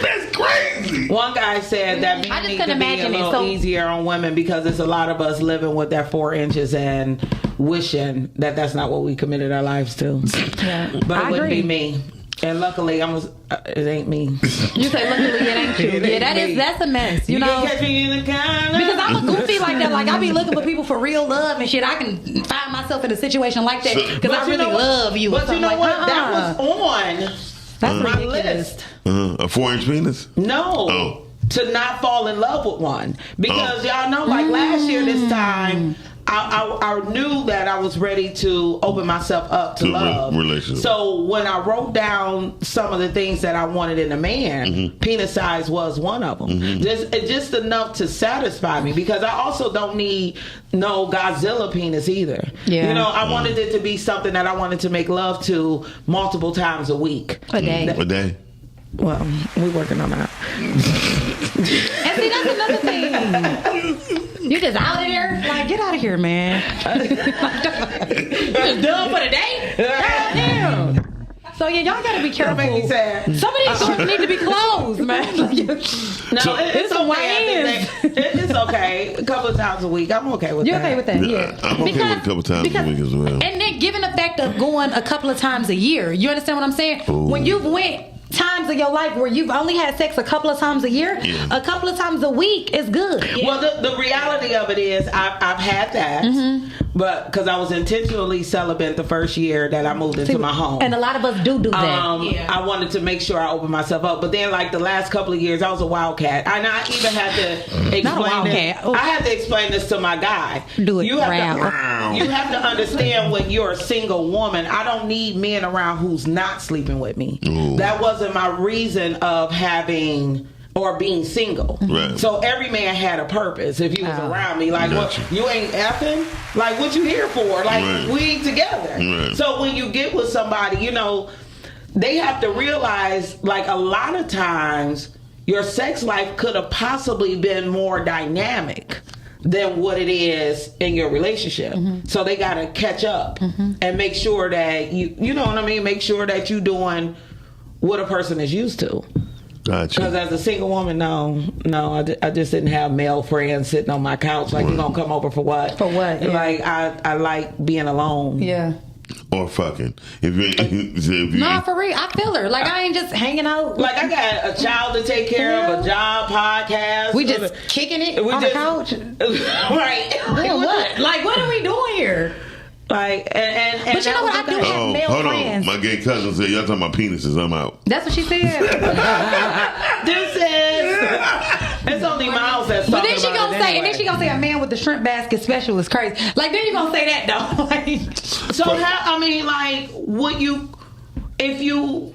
That's crazy. One guy said that men need to be a little easier on women because there's a lot of us living with that 4 inches and wishing that that's not what we committed our lives to. Yeah, but it wouldn't be me. And luckily, it ain't me. You say luckily it ain't you. Yeah, that's a mess. You know, catch me in the corner. Because I'm a goofy like that. Like I be looking for people for real love and shit. I can find myself in a situation like that because I really love you. But you know what? That was on. That's my list. A 4-inch penis? No. Oh. To not fall in love with one. Because y'all know, like last year this time, I knew that I was ready to open myself up to love. Relationship. So when I wrote down some of the things that I wanted in a man, penis size was one of them. Just enough to satisfy me, because I also don't need no Godzilla penis either. Yeah. You know, I wanted it to be something that I wanted to make love to multiple times a week. A day. A day. Well, we're working on that. And see, that's another thing. You just out of here? Like, get out of here, man. You just done for the day? Damn. So yeah, y'all gotta be careful. Make me sad. Some of these doors need to be closed, man. No, it's okay. It's okay. A couple of times a week, I'm okay with that. You're okay with that? Yeah. I'm okay with a couple times a week as well. And then given the fact of going a couple of times a year, you understand what I'm saying? Ooh. When you've went times of your life where you've only had sex a couple of times a year, a couple of times a week is good. Well, the reality of it is I've had that, but because I was intentionally celibate the first year that I moved into my home. And a lot of us do that. I wanted to make sure I opened myself up, but then like the last couple of years I was a wildcat, and I even had to explain this. I had to explain this to my guy. Do it. You have to understand when you're a single woman, I don't need men around who's not sleeping with me. Ooh. That wasn't my reason of having or being single. Right. So every man had a purpose if he was around me. Like, Gotcha. what, you ain't effing? Like, what you here for? Like, Right. we ain't together. Right. So when you get with somebody, you know, they have to realize, like, a lot of times your sex life could have possibly been more dynamic than what it is in your relationship. So they got to catch up and make sure that you know what I mean? Make sure that you doing what a person is used to. Gotcha. Because as a single woman, no, I just didn't have male friends sitting on my couch. Like, you gonna come over for what? For what? Yeah. Like, I like being alone. Yeah. Or fucking. If you No, for real. I feel her. Like, I ain't just hanging out. Like, I got a child to take care of, a job, podcast. We just kicking it on the couch. Right. Doing what? Like, what are we doing here? Like, and But you know what? I do have male hold friends. on. My gay cousin said, y'all talking about penises. I'm out. That's what she said. This is. It's only Miles that's But talking then she about gonna it say, anyway. and then she gonna say a man with the shrimp basket special is crazy. Like, then you gonna say that though. Like, So how? I mean, like, would you, if you?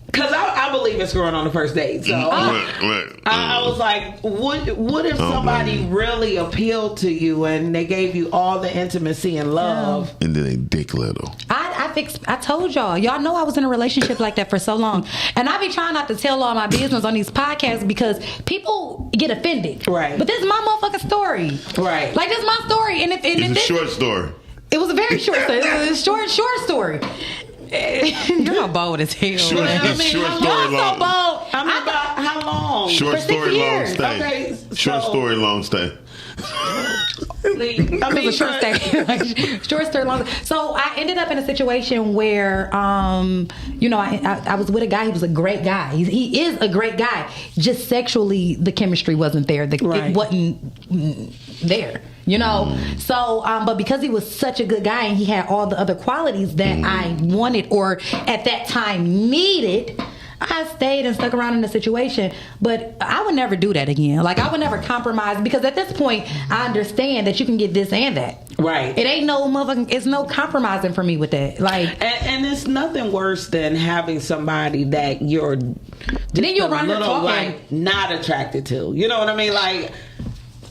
Because I believe it's growing on the first date. So Right. I was like, what if somebody really appealed to you and they gave you all the intimacy and love? And then they dick little. I told y'all know I was in a relationship like that for so long, and I be trying not to tell all my business on these podcasts because people get offended. Right. But this is my motherfucking story. Right. Like, this is my story, and if It's a this, short story. it was a very short story. It was a short story. You're bold as hell. Short, I mean, short how story Y'all so long. bold. I mean, about how long? Short For 6 story, long years. stay. Okay, Short so- story, long stay. I mean, It was a short stay. Like, short story, long. So I ended up in a situation where, you know, I was with a guy. He was a great guy. He is a great guy. Just sexually, the chemistry wasn't there. Right. It wasn't there. You know, so but because he was such a good guy and he had all the other qualities that I wanted or at that time needed, I stayed and stuck around in the situation. But I would never do that again. Like, I would never compromise because at this point I understand that you can get this and that. Right. It ain't no motherfucking. It's no compromising for me with that. Like, and it's nothing worse than having somebody that you're just then you a around here little, talking. like, not attracted to. You know what I mean? Like,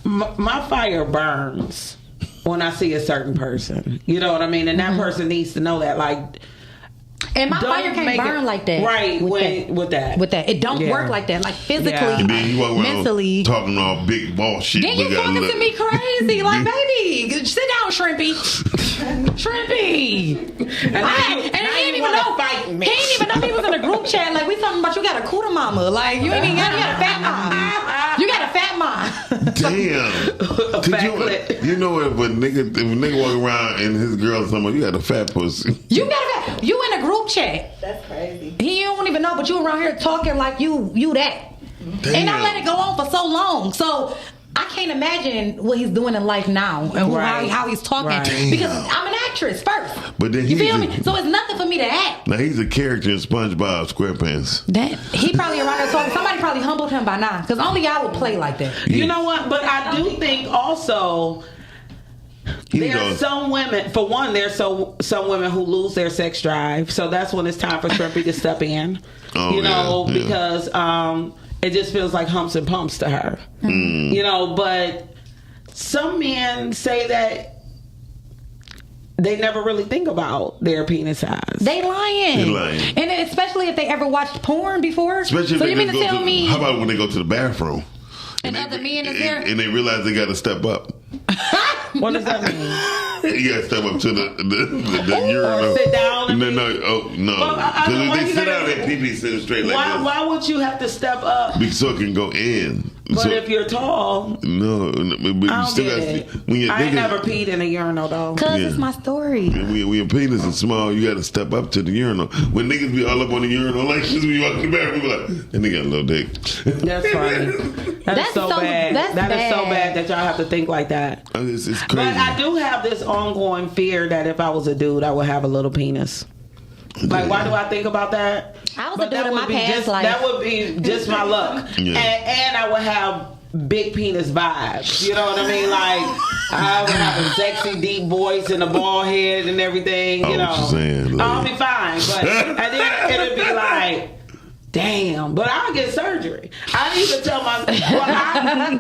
my fire burns when I see a certain person. You know what I mean? And that person needs to know that. Like, and my don't fire can't make burn it- like that. Right, with that. With that, it don't Yeah. work like that. Like, physically, Yeah. And then you walk around mentally. talking all big ball shit. Then you We got talking look- to me crazy, like, baby, sit down, Shrimpy. Shrimpy. And now he you didn't even wanna know. fight me. He didn't even know he was in a group chat. Like, we talking about you got a cooter mama. Like, you ain't even got, you got a fat mom. You got a fat mom. Damn. fat clit. You know if a nigga walk around and his girl somewhere, you got a fat pussy. You got a fat. You in a group chat. That's crazy. He don't even know, but you around here talking like you that. Damn. And I let it go on for so long. So I can't imagine what he's doing in life now and Right. how he's talking. Right. Because I'm an actress first. But then you he's feel a- me? So it's nothing for me to act. Now he's a character in SpongeBob SquarePants. That he probably around there talking. Somebody probably humbled him by now. Because only y'all would play like that. You know what? But I do think also there's some women. For one, there's some women who lose their sex drive. So that's when it's time for Shrimpy to step in. Oh, you know, yeah, yeah. because it just feels like humps and pumps to her. You know, but some men say that they never really think about their penis size. They lying. And especially if they ever watched porn before. Especially if so they you mean to go tell me? How about when they go to the bathroom? And other men is there? And they realize they got to step up. What does that mean? You got to step up to the urinal. Or sit down. No. Because if they sit down, their pee sitting straight like this. Why would you have to step up? So it can go in. But so, if you're tall, but you I still got don't get to. it. I ain't never peed in a urinal though. Cause it's my story. When your penis is small, you got to step up to the urinal. When niggas be all up on the urinal like this, when you walk in the bathroom, be like, that nigga got a little dick. That's funny. That's so bad. That is so bad that y'all have to think like that. It's crazy. But I do have this ongoing fear that if I was a dude, I would have a little penis. Like, why do I think about that? I was a dude in my past life. That would be just my luck. Yeah. And I would have big penis vibes. You know what I mean? Like, I would have a sexy, deep voice and a bald head and everything. You know, what you're saying, like. I'll be fine. But and then it'll be like, damn, but I'll get surgery. I didn't even tell my I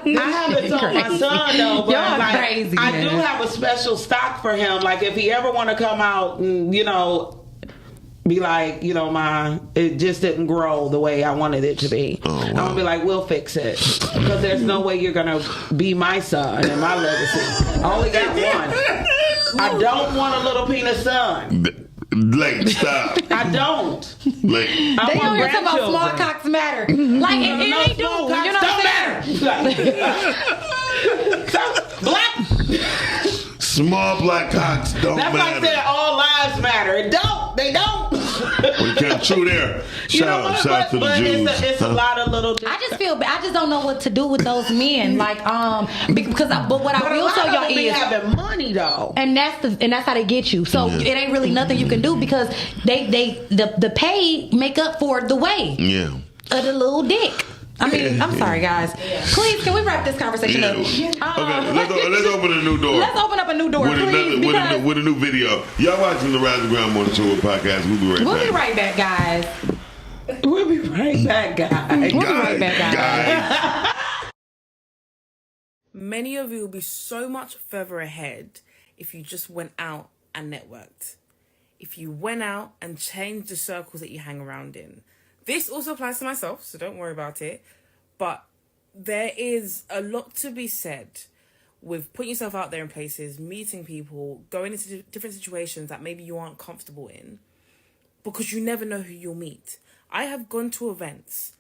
haven't told my son though, but y'all like, crazy, I man. do have a special stock for him. Like if he ever want to come out and be like, it just didn't grow the way I wanted it to be. Oh, wow. I'm gonna be like, we'll fix it because there's no way you're gonna be my son and my legacy. I only got one. I don't want a little penis son. Like, stop. I don't. Like, They don't hear talking about small cocks matter. Like it ain't do. You know what I'm saying? Black. small black cocks don't That's matter. like saying all lives matter. It don't. They don't. We can't true there. Shout out to the Jews. It's a lot of little. I just don't know what to do with those men. Like, but what I will tell y'all is having money though, and that's how they get you. So it ain't really nothing you can do because the pay make up for the weight of the little dick. I mean, I'm sorry, guys. Please, can we wrap this conversation up? Okay, let's open a new door. Let's open up a new door, please. With a new video. Y'all watching the Rise and Ground Morning Show podcast. We'll be right back, guys. We'll be right back, guys. Many of you will be so much further ahead if you just went out and networked. If you went out and changed the circles that you hang around in. This also applies to myself, so don't worry about it. But there is a lot to be said with putting yourself out there in places, meeting people, going into different situations that maybe you aren't comfortable in, because you never know who you'll meet. I have gone to events,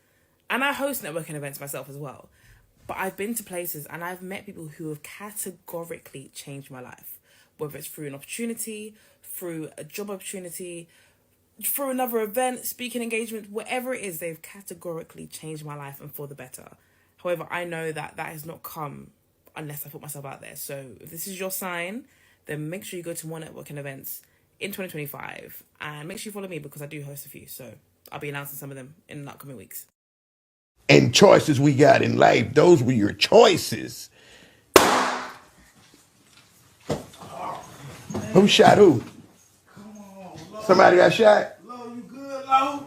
and I host networking events myself as well, but I've been to places and I've met people who have categorically changed my life, whether it's through an opportunity, through a job opportunity, through another event, speaking engagement, whatever it is, they've categorically changed my life and for the better. However, I know that has not come unless I put myself out there. So if this is your sign, then make sure you go to more networking events in 2025 and make sure you follow me because I do host a few. So I'll be announcing some of them in the upcoming weeks. And choices we got in life, those were your choices. Who shot who? Somebody got shot? Lo, you good, Lo?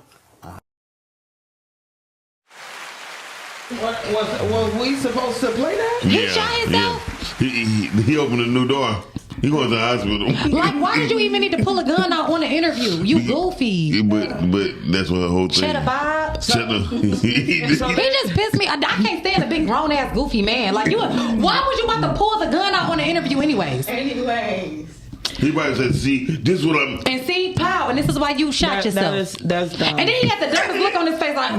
Was we supposed to play that? He shot himself? He opened a new door. He going to the hospital. Like, why did you even need to pull a gun out on an interview? You goofy. But that's what the whole thing. Shut up, Bob. He just pissed me. I can't stand a big grown ass goofy man. Like, why was you about to pull the gun out on an interview anyways? He probably said, see, this is what I'm... And see, pow, and this is why you shot yourself. That's dumb. And then he had the dumbest look on his face like,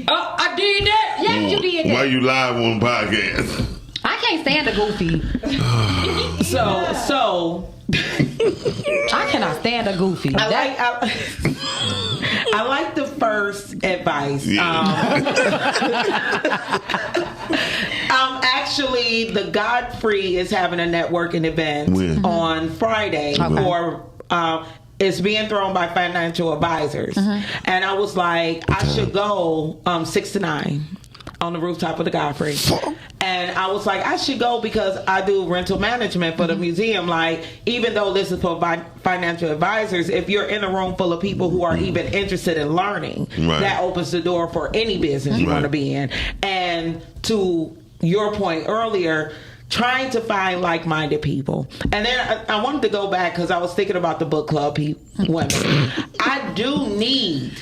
oh, I did that. Yes, you did that. Why you live on podcast? I can't stand a goofy. So I cannot stand a goofy. I like the first advice. Actually, the Godfrey is having a networking event on Friday for. It's being thrown by financial advisors, and I was like, I should go 6 to 9 on the rooftop of the Godfrey. And I was like, I should go because I do rental management for the museum. Like, even though this is for financial advisors, if you're in a room full of people who are even interested in learning, that opens the door for any business you want to be in. And to your point earlier, trying to find like-minded people. And then I wanted to go back because I was thinking about the book club women. I do need...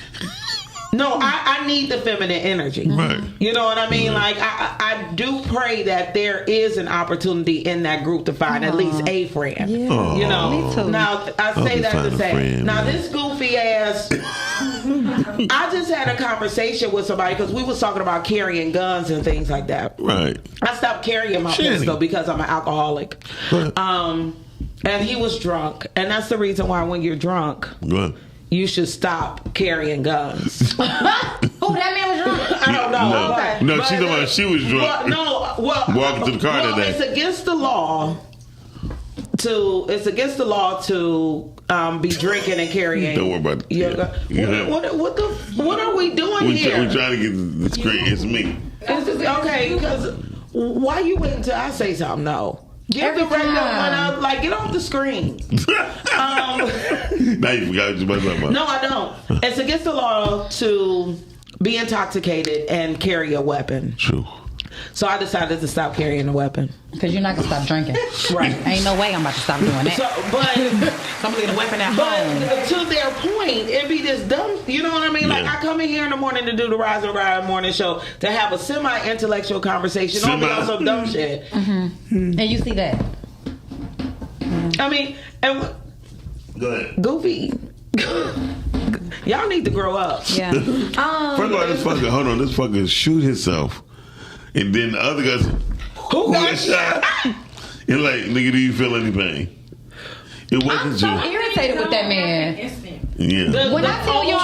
No, I need the feminine energy. Right. You know what I mean? Like, I do pray that there is an opportunity in that group to find at least a friend. Yeah. You know? Me too. Now, I say that to say, now this goofy ass, I just had a conversation with somebody because we was talking about carrying guns and things like that. Right. I stopped carrying my pistol because I'm an alcoholic. And he was drunk. And that's the reason why when you're drunk... Good. You should stop carrying guns. Who, that man was drunk? I don't know. No, she's talking about she was drunk. Walking to the car today. It's against the law to be drinking and carrying. Don't worry about it. What are we doing here? We're trying to get the screen. It's me. Okay, because why you waiting until I say something? No. Get the regular one up, like get off the screen. Now you forgot what you were talking about. No, I don't. It's against the law to be intoxicated and carry a weapon. True. So I decided to stop carrying a weapon. Because you're not going to stop drinking. Right. Ain't no way I'm about to stop doing that. So, I'm leaving the weapon at home. But to their point, it'd be this dumb, you know what I mean? Yeah. Like, I come in here in the morning to do the Rise and Ride morning show to have a semi-intellectual conversation on some dumb shit. Mm-hmm. And you see that. I mean, and go ahead. Goofy. Y'all need to grow up. Yeah. First of all, this fucker shoot himself. And then the other guys, who got shot? And like, nigga, do you feel any pain? It wasn't I'm so irritated with that man. Yeah. When I tell y'all,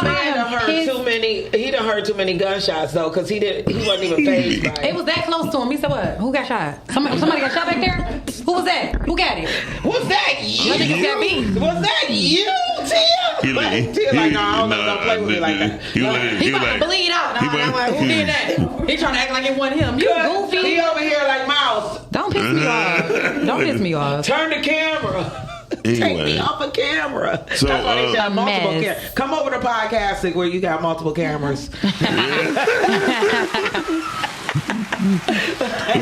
he done heard too many gunshots though, because he wasn't even phased by it. It was that close to him. He said, "What? Who got shot? Somebody got shot back there? Who was that? Who got it? Was that you? I think it's got beat. Was that you, Tim? Tim like, no, I don't play with me like that. He about to bleed out. Who did that? He trying to act like it wasn't him. You goofy. He over here like Mouse. Don't piss me off. Don't piss me off. Turn the camera. Anyway. Take me off a camera. So, that's why they should have multiple cameras. Come over to podcasting where you got multiple cameras.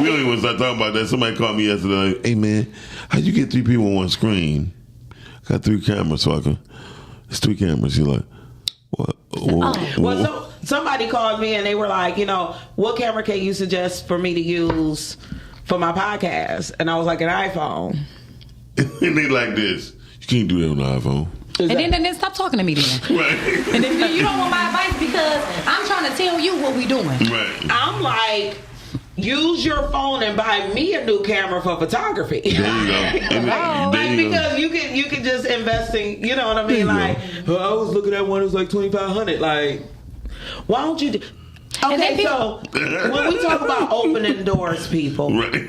We only was not talking about that. Somebody called me yesterday. Like, hey man, how'd you get 3 people on one screen? Got 3 cameras, fucker. It's 3 cameras. You're like, what? Well, somebody called me and they were like, you know, what camera can you suggest for me to use for my podcast? And I was like, an iPhone. And they like this. You can't do that on the iPhone. And then stop talking to me then. Right. And then you don't want my advice because I'm trying to tell you what we doing. Right. I'm like, use your phone and buy me a new camera for photography. There you go. Because you can just invest in, you know what I mean? Like, I was looking at one, it was like $2,500. Like, why don't you do... Okay, so when we talk about opening doors, people, right.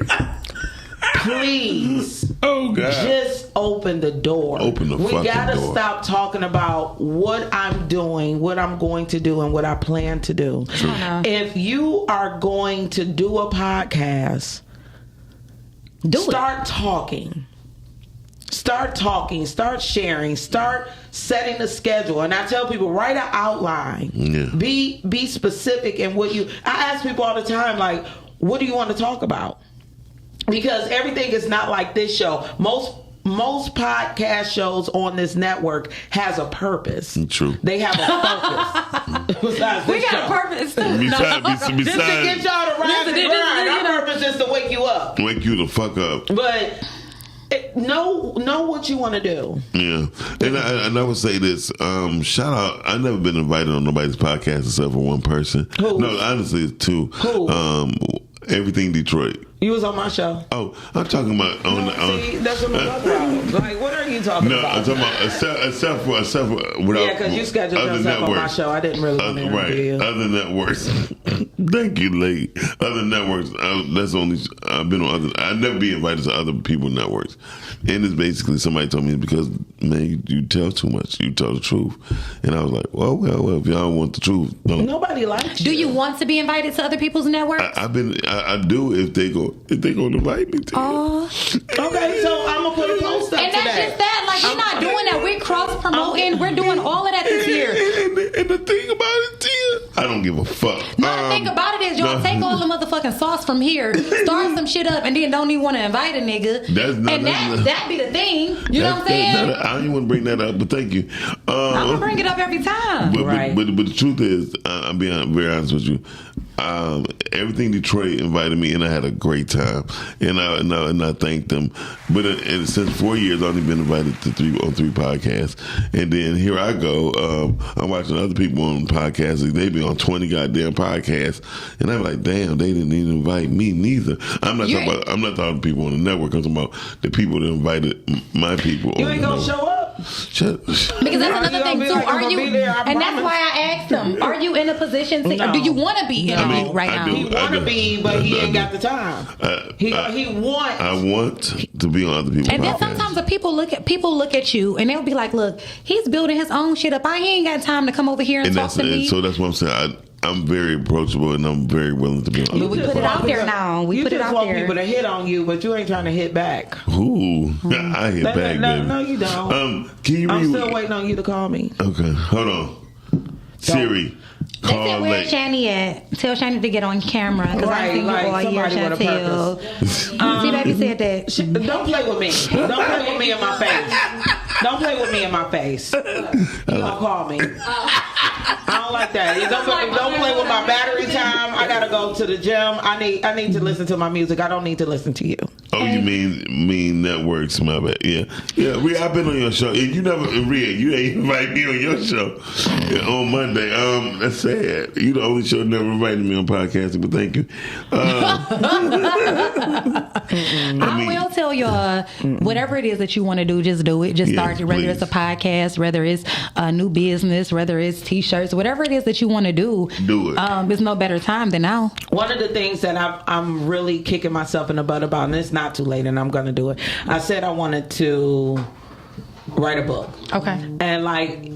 Please, just open the door. Open the fucking door. We gotta stop talking about what I'm doing, what I'm going to do, and what I plan to do. If you are going to do a podcast, start talking. Start talking, start sharing, start setting the schedule. And I tell people, write an outline. Yeah. Be specific in what you... I ask people all the time, like, what do you want to talk about? Because everything is not like this show. Most podcast shows on this network has a purpose. True. They have a focus. Besides we got a purpose too. Just to get y'all to rise and grind. Our purpose is to wake you up. Wake you the fuck up. But know what you want to do. Yeah. And I would say this. Shout out. I've never been invited on nobody's podcast except for one person. Who? No, honestly, it's 2. Who? Everything Detroit. You was on my show. Oh, I'm talking about see, that's what I'm talking about. Like, what are you talking about? No, I'm talking about except for without. Yeah, because you scheduled yourself on my show. I didn't really want to interview you. Other networks. Thank you, lady. Other networks. That's only I've been on other. I'd never be invited to other people's networks. And it's basically somebody told me because man, you tell too much. You tell the truth. And I was like, well, if y'all want the truth, don't. Nobody likes you. Do you want to be invited to other people's networks? I do if they go invite me to. Okay, so I'm gonna put a post up and that's today. just that. Like we're not doing that. We're cross promoting. We're doing all of that this year. And the thing about it, Tia, I don't give a fuck. No, the thing about it is y'all take all the motherfucking sauce house from here, start some shit up, and then don't even want to invite a nigga. That'd be the thing. You know what I'm saying? I don't even want to bring that up, but thank you. I'm gonna bring it up every time. But the truth is, I'm being very honest with you. Everything Detroit invited me, and I had a great time, and I thanked them. But since 4 years, I've only been invited to three podcasts, and then here I go. I'm watching other people on podcasts. They be on 20 goddamn podcasts, and I'm like, damn, they didn't even invite me neither. I'm not talking about people on the network. I'm talking about the people that invited my people. You ain't gonna show up. Because that's another thing too. Are you? And that's why I asked him. Are you in a position to? Or do you want to be in a role right now? He want to be, but he ain't got the time. He wants. I want to be on other people's podcasts. And then sometimes the people look at you and they'll be like, "Look, he's building his own shit up. He ain't got time to come over here and talk to me." So that's what I'm saying. I'm very approachable and I'm very willing to be on. But we put it out there now. You just want people to hit on you, but you ain't trying to hit back. Ooh, I hit back, baby. No, you don't. I'm still waiting on you to call me. Okay, hold on. Siri, call where's Shani at? Tell Shani to get on camera because I see you all year, Chantel. See, baby said that. Don't play with me. Don't play with me in my face. Don't play with me in my face. You gonna call me? I don't like that. Don't play with my battery time. I gotta go to the gym. I need to listen to my music. I don't need to listen to you. Oh, you mean networks? My bad. Yeah. Rhea, I've been on your show. And Rhea, you ain't invite me on your show on Monday. That's sad. You the only show that never invited me on podcasting, but thank you. I will tell y'all, whatever it is that you want to do, just do it. Just start it. Whether it's a podcast, whether it's a new business, whether it's t-shirts, whatever it is that you want to do it. There's no better time than now. One of the things that I'm really kicking myself in the butt about, and it's not too late, and I'm going to do it. I said I wanted to write a book. Okay. And like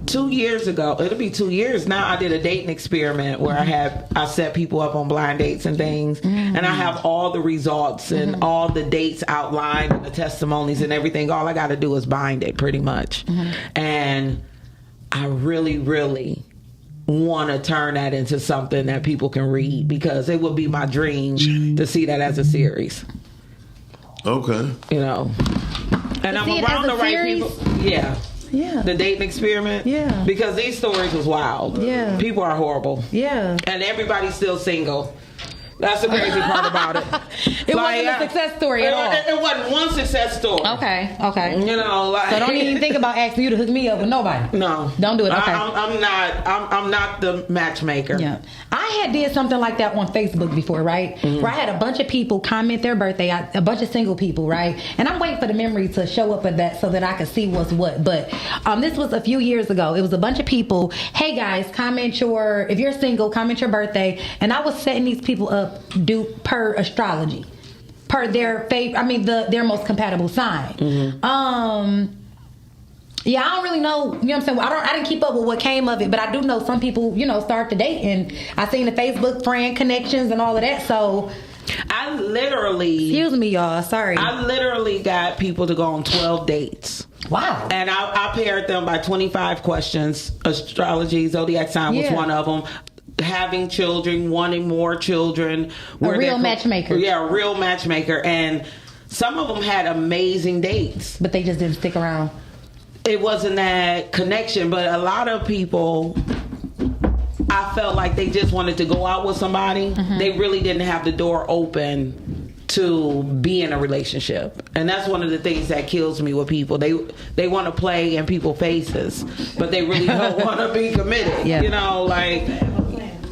2 years ago, it'll be 2 years now, I did a dating experiment where I set people up on blind dates and things, and I have all the results and all the dates outlined and the testimonies and everything. All I got to do is bind it pretty much. And I really, really want to turn that into something that people can read, because it would be my dream to see that as a series. Okay. You know, and I'm around the right people. Yeah. The dating experiment. Yeah. Because these stories was wild. Yeah. People are horrible. Yeah. And everybody's still single. That's the crazy part about it. It wasn't a success story at all. It wasn't one success story. Okay. You know, so don't even think about asking you to hook me up with nobody. No, don't do it. Okay. I'm not the matchmaker. Yeah, I had did something like that on Facebook before, right? Where I had a bunch of people comment their birthday, a bunch of single people, right? And I'm waiting for the memory to show up of that so that I could see what's what. But this was a few years ago. It was a bunch of people. Hey guys, if you're single, comment your birthday. And I was setting these people up per astrology, per their their most compatible sign. Yeah, I don't really know. You know what I'm saying? I didn't keep up with what came of it, but I do know some people, start to date, and I seen the Facebook friend connections and all of that. So I literally, excuse me, y'all. Sorry, I literally got people to go on 12 dates. Wow. And I paired them by 25 questions. Astrology, zodiac sign was one of them. Having children, wanting more children. A real matchmaker. Yeah, a real matchmaker. And some of them had amazing dates. But they just didn't stick around. It wasn't that connection. But a lot of people, I felt like they just wanted to go out with somebody. They really didn't have the door open to be in a relationship. And that's one of the things that kills me with people. They want to play in people's faces, but they really don't want to be committed. Yeah.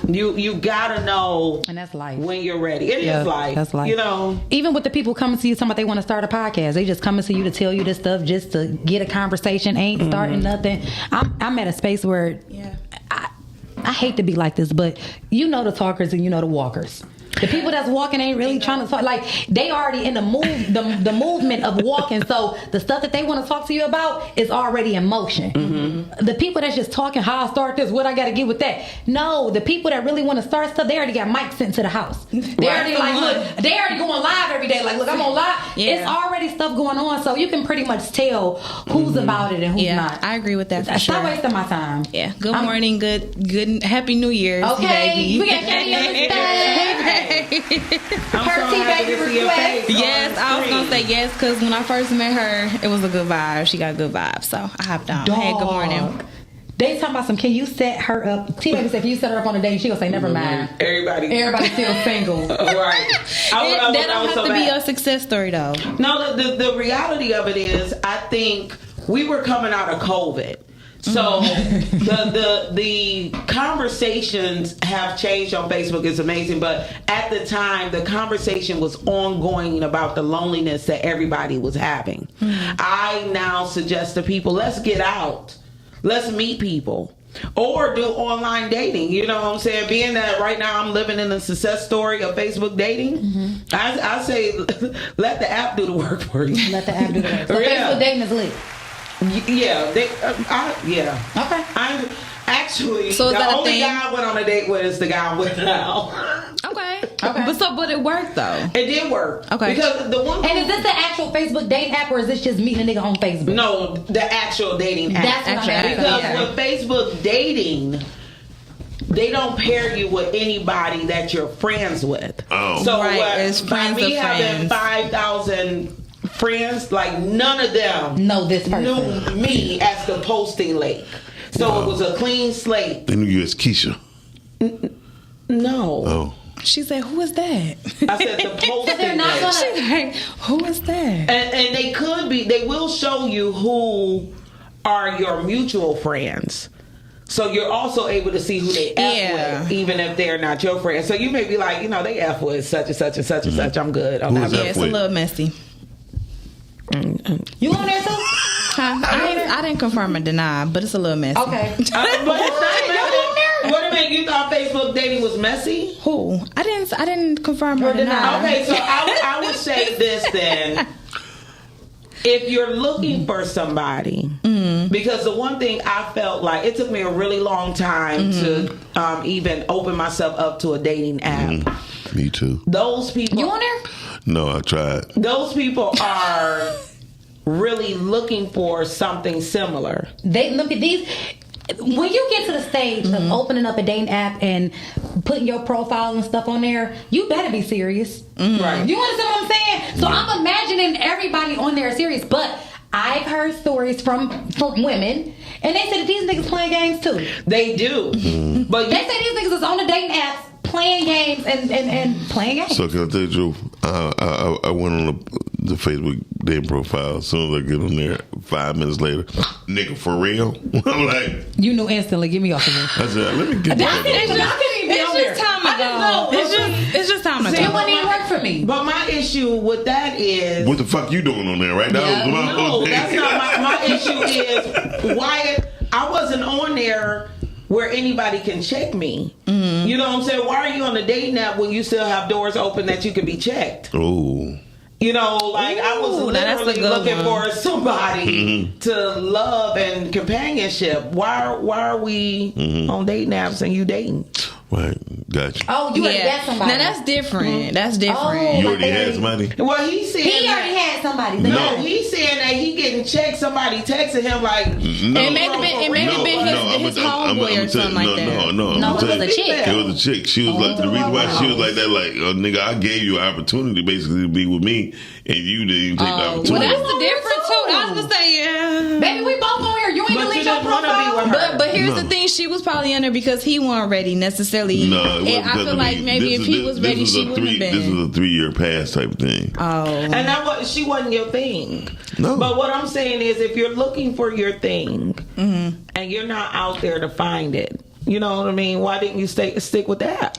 You gotta know, and that's life, when you're ready. It is life. That's life. Even with the people coming to you talking about they want to start a podcast, they just coming to you to tell you this stuff just to get a conversation. Ain't starting nothing. I'm at a space where I hate to be like this, but you know the talkers and you know the walkers. The people that's walking ain't really trying to talk. Like, they already in the movement of walking. So the stuff that they want to talk to you about is already in motion. The people that's just talking, how I start this, what I got to get with that. No, the people that really want to start stuff, they already got mics sent to the house. They already they already going live every day. Like, look, I'm on live. Yeah. It's already already stuff going on, so you can pretty much tell who's about it and who's not. I agree with that for Stop sure. wasting my time. Yeah. Good morning. Good. Happy New Year's, Okay, baby. we got Kenny on the stage. Her T-baby request. Yes, I was gonna say yes because when I first met her, it was a good vibe. She got good vibes, so I hopped on. Hey, good morning. They talking about some. Can you set her up? T-baby said, "Can you set her up on a date?" She gonna say, "Never mind." Everybody's still single. Right. That don't have to be your success story though. No, the reality of it is, I think we were coming out of COVID. So the conversations have changed on Facebook. It's amazing, but at the time, the conversation was ongoing about the loneliness that everybody was having. I now suggest to people, let's get out, let's meet people, or do online dating. You know what I'm saying? Being that right now I'm living in the success story of Facebook dating, I say let the app do the work for you. Let the app do the work. So Facebook dating is lit. Yeah, yeah. Okay. I'm actually So is the that a only thing? guy I went on a date with is the guy I'm with now. Okay. But it worked though. It did work. Okay. Because the one. And is this the actual Facebook date app, or is this just meeting a nigga on Facebook? No, the actual dating app. That's what I'm asking. Because Okay. with Facebook dating, they don't pair you with anybody that you're friends with. Oh. So Right, it's by friends me of having friends. 5,000 friends, like none of them Know this person. knew me as the posting lake. So it was a clean slate. They knew you as Keisha. No. Oh. She said, "Who is that?" I said the posting They're not lake. gonna- She's like, "Who is that?" And they will show you who are your mutual friends. So you're also able to see who they F with, even if they're not your friends. So you may be like, they F with such and such and such and such. I'm good. I'm Who not is good. that Yeah, it's a with? little messy. You on there too? Huh? I didn't confirm or deny, but it's a little messy. Okay. But it's not messy. What do you mean? You thought Facebook dating was messy? Who? I didn't confirm or deny. Okay, so I would say this then. If you're looking for somebody, because the one thing I felt like, it took me a really long time to even open myself up to a dating app. Me too. Those people. You on there? No, I tried. Those people are really looking for something similar. They look at these. When you get to the stage of opening up a dating app and putting your profile and stuff on there, you better be serious. Right. You understand what I'm saying? So I'm imagining everybody on there is serious, but I've heard stories from women, and they said that these niggas playing games too. They do. But They say these niggas is on the dating apps playing games and playing games. So can I tell you the truth? I went on the Facebook dating profile. As soon as I get on there, 5 minutes later, nigga, for real? I'm like, You knew instantly. Get me off of here. I said, let me get I this. couldn't even be on there. It's just time I just know. ago. It's just time It ago. wouldn't even work for me. But my issue with that is... What the fuck you doing on there right now? Yeah, My whole No, thing. that's not my issue is why I wasn't on there where anybody can check me. You know what I'm saying? Why are you on the dating app when you still have doors open that you can be checked? Oh. I was Ooh, now that's a literally good looking one. for somebody to love and companionship. Why are we on dating apps and you dating? Right, gotcha. Oh, you already got somebody. Now that's different. That's different. Oh. You already had somebody? Well, he's saying He already had somebody. No, he's saying that he getting checked. Somebody texting him like, No. It may have been his homeboy or something like that. No, No, I'm it telling was a you, chick. It was a chick. She was like, the reason why she was like that, like, nigga, I gave you an opportunity basically to be with me, and you didn't even take the Well, opportunity. that's the difference too. I was gonna say, yeah. Baby, we both on here. You ain't but delete you your didn't want to be profile. with her. But here's No. the thing: she was probably in there because he wasn't ready necessarily. No, it wasn't and I because feel of like me. maybe if he was ready, she wouldn't have This been. is a 3-year pass type thing. Oh, And she wasn't your thing. No. But what I'm saying is, if you're looking for your thing and you're not out there to find it, you know what I mean? Why didn't you stick with that?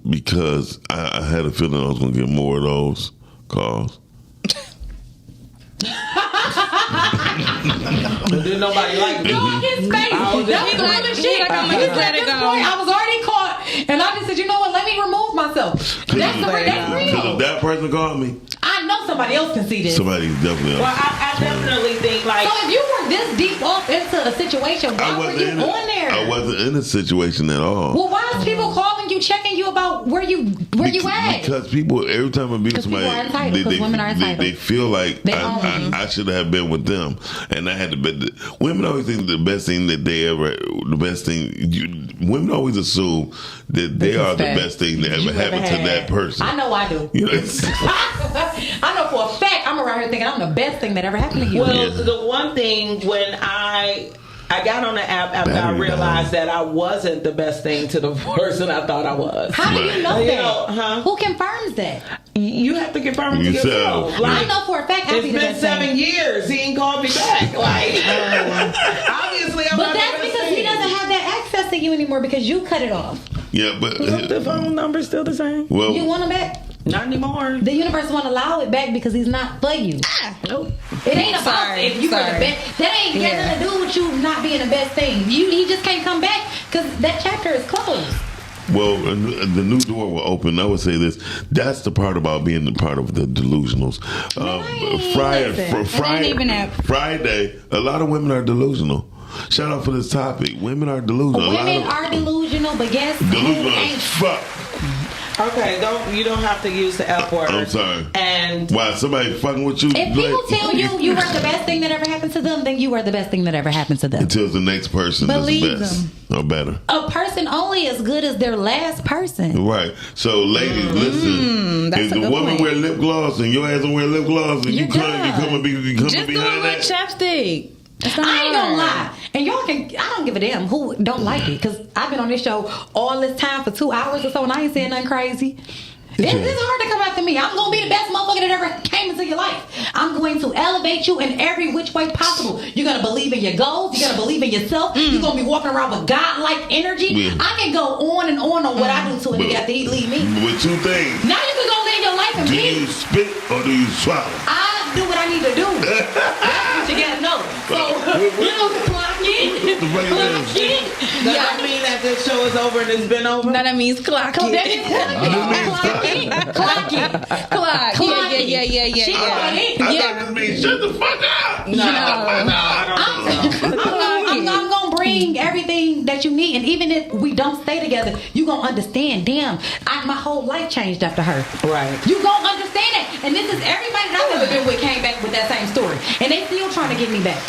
Because I had a feeling I was going to get more of those calls. Didn't nobody like me? Dog his face. That was the realest shit. like, I'm gonna Because let at it this go. point, I was already caught, and I just said, you know what? Let me remove myself. That's Because real. if that person called me, I know somebody else can see this. somebody's definitely Well, else. I definitely think like. So if you were this deep off into a situation, why were you on there? I wasn't in a situation at all. Well, why is people calling you you checking you about where you at? Because people, every time I meet Because somebody, people are entitled, because women are entitled. they feel like They own you. I should have been with them, and I had to be. Women always think the best thing that they ever, women always assume that they are the best thing that ever happened to that person. I know I do. You know, I know for a fact I'm around here thinking I'm the best thing that ever happened to you. Well, the one thing when I got on the app after I realized that I wasn't the best thing to the person I thought I was. How do you know You that? know, Who confirms that? You have to confirm it to yourself. Like, I know for a fact I'll it's be the been best 7 thing. years. He ain't called me back. Like, obviously, I'm But not that's the best because he thing. doesn't have that access to you anymore because you cut it off. yeah, but The phone number's still the same. well, You want him back? Not anymore. The universe won't allow it back because he's not for you. Nope. It ain't about if you were the best. That ain't got nothing to do with you not being the best thing. He just can't come back because that chapter is closed. well, the new door will open. I would say this. That's the part about being the part of the delusionals. Friday, a lot of women are delusional. Shout out for this topic. Women are delusional. Women are delusional, but guess who delusional ain't? as fuck. Okay, you don't have to use the F word. I'm sorry. And why somebody fucking with you? If people tell you were the best thing that ever happened to them, then you were the best thing that ever happened to them. Until the next person Believe is best or better. A person only as good as their last person. Right. So, ladies, listen. that's If a the good woman point. wear lip gloss and your ass don't wear lip gloss, and you come and be Just do it behind with that. chapstick. It's not I ain't gonna hard. lie. And y'all I don't give a damn who don't like it. Because I've been on this show all this time for 2 hours or so and I ain't saying nothing crazy. It's hard to come after me. I'm going to be the best motherfucker that ever came into your life. I'm going to elevate you in every which way possible. You're going to believe in your goals. You're going to believe in yourself. You're going to be walking around with God-like energy. Yeah. I can go on and on what I do to a nigga after he leave me. With two things. Now you can go live your life and Do be. you spit or do you swallow? I do what I need to do. That's what you gotta know. So, clock in. Clock in. does that mean that this show is over and it's been over? No, that means clock Clock it. in. Clock in. Clock in. Clock. Clock Yeah. She clock in. I thought this means shut the fuck up. No, I don't think so. I'm gonna bring everything that you need, and even if we don't stay together, you gonna understand. Damn, my whole life changed after her. Right. You gonna understand it, and this is everybody that I've ever been with came back with that same story, and they still trying to get me back.